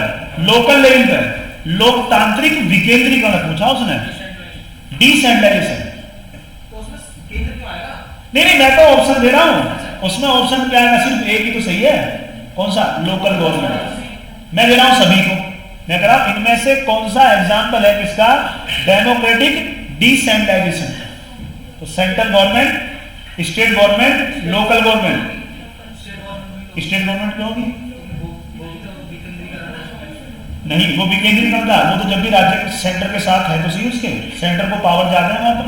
लोकल लेवल पर लोकतांत्रिक विकेंद्रीकरण पूछा उसने, डिसेंट्रलाइजेशन। नहीं, मैं तो ऑप्शन दे रहा हूं, उसमें ऑप्शन क्या है? सिर्फ एक ही तो सही है। कौन सा? Local government. मैं दे रहा हूं सभी को, मैं कह रहा हूं इनमें से कौन सा एग्जाम्पल है किसका? Democratic decentralisation. तो central government, state government, local government. State government क्यों होगी? नहीं, वो विकेंद्रीकरण का, वो तो जब भी राज्य के सेंटर के साथ है तो सही, उसके सेंटर को पावर जाते हैं वहां पर।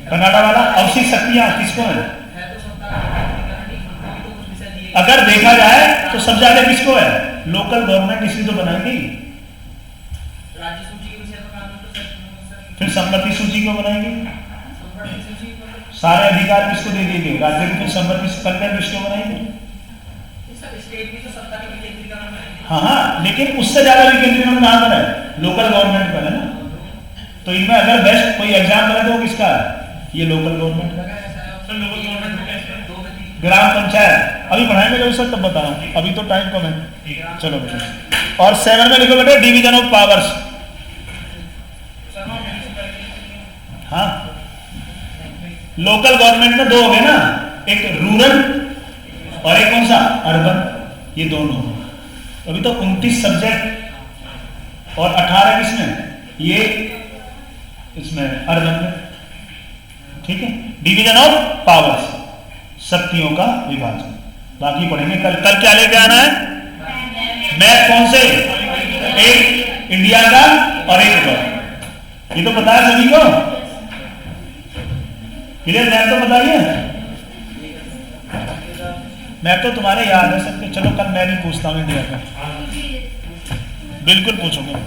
कर्नाटक वाला अवशिष्ट शक्तियां किसको है? अगर देखा जाए तो सब ज्यादा किसको है? लोकल गवर्नमेंट, इसलिए तो बनाई गई। फिर संपत्ति सूची क्यों बनाएंगे? सारे अधिकार किसको दे दिए गए? राज्य को। फिर संपत्ति कल्याण किसको बनाएंगे? हाँ हाँ, लेकिन उससे ज्यादा विकेंद्रीकरण कहां पर है? लोकल गवर्नमेंट पर है ना। तो इनमें अगर बेस्ट कोई एग्जाम बने तो वो किसका है? ये लोकल गवर्नमेंट का। ग्राम पंचायत अभी पढ़ाएंगे जब सर तब बता रहा हूं, अभी तो टाइम कम है। चलो बेटा, और 7 में लिखो बेटा डिवीजन ऑफ पावर्स। हाँ, लोकल गवर्नमेंट में 2 हो गए ना, एक रूरल और एक कौन सा? अर्बन। ये दोनों। अभी तो 29 सब्जेक्ट और 18 किसमें, ये इसमें अर्बन में, ठीक है। डिवीजन ऑफ पावर्स, शक्तियों का विभाजन, बाकी पढ़ेंगे कल। कल क्या लेके आना है, मैप कौन से, एक इंडिया का और एक वर्ल्ड, ये तो पता है सभी को, क्लियर। मैप तो बताइए, मैप तो तुम्हारे याद है सबके। चलो कल मैं भी पूछता हूँ इंडिया का, बिल्कुल पूछूंगा।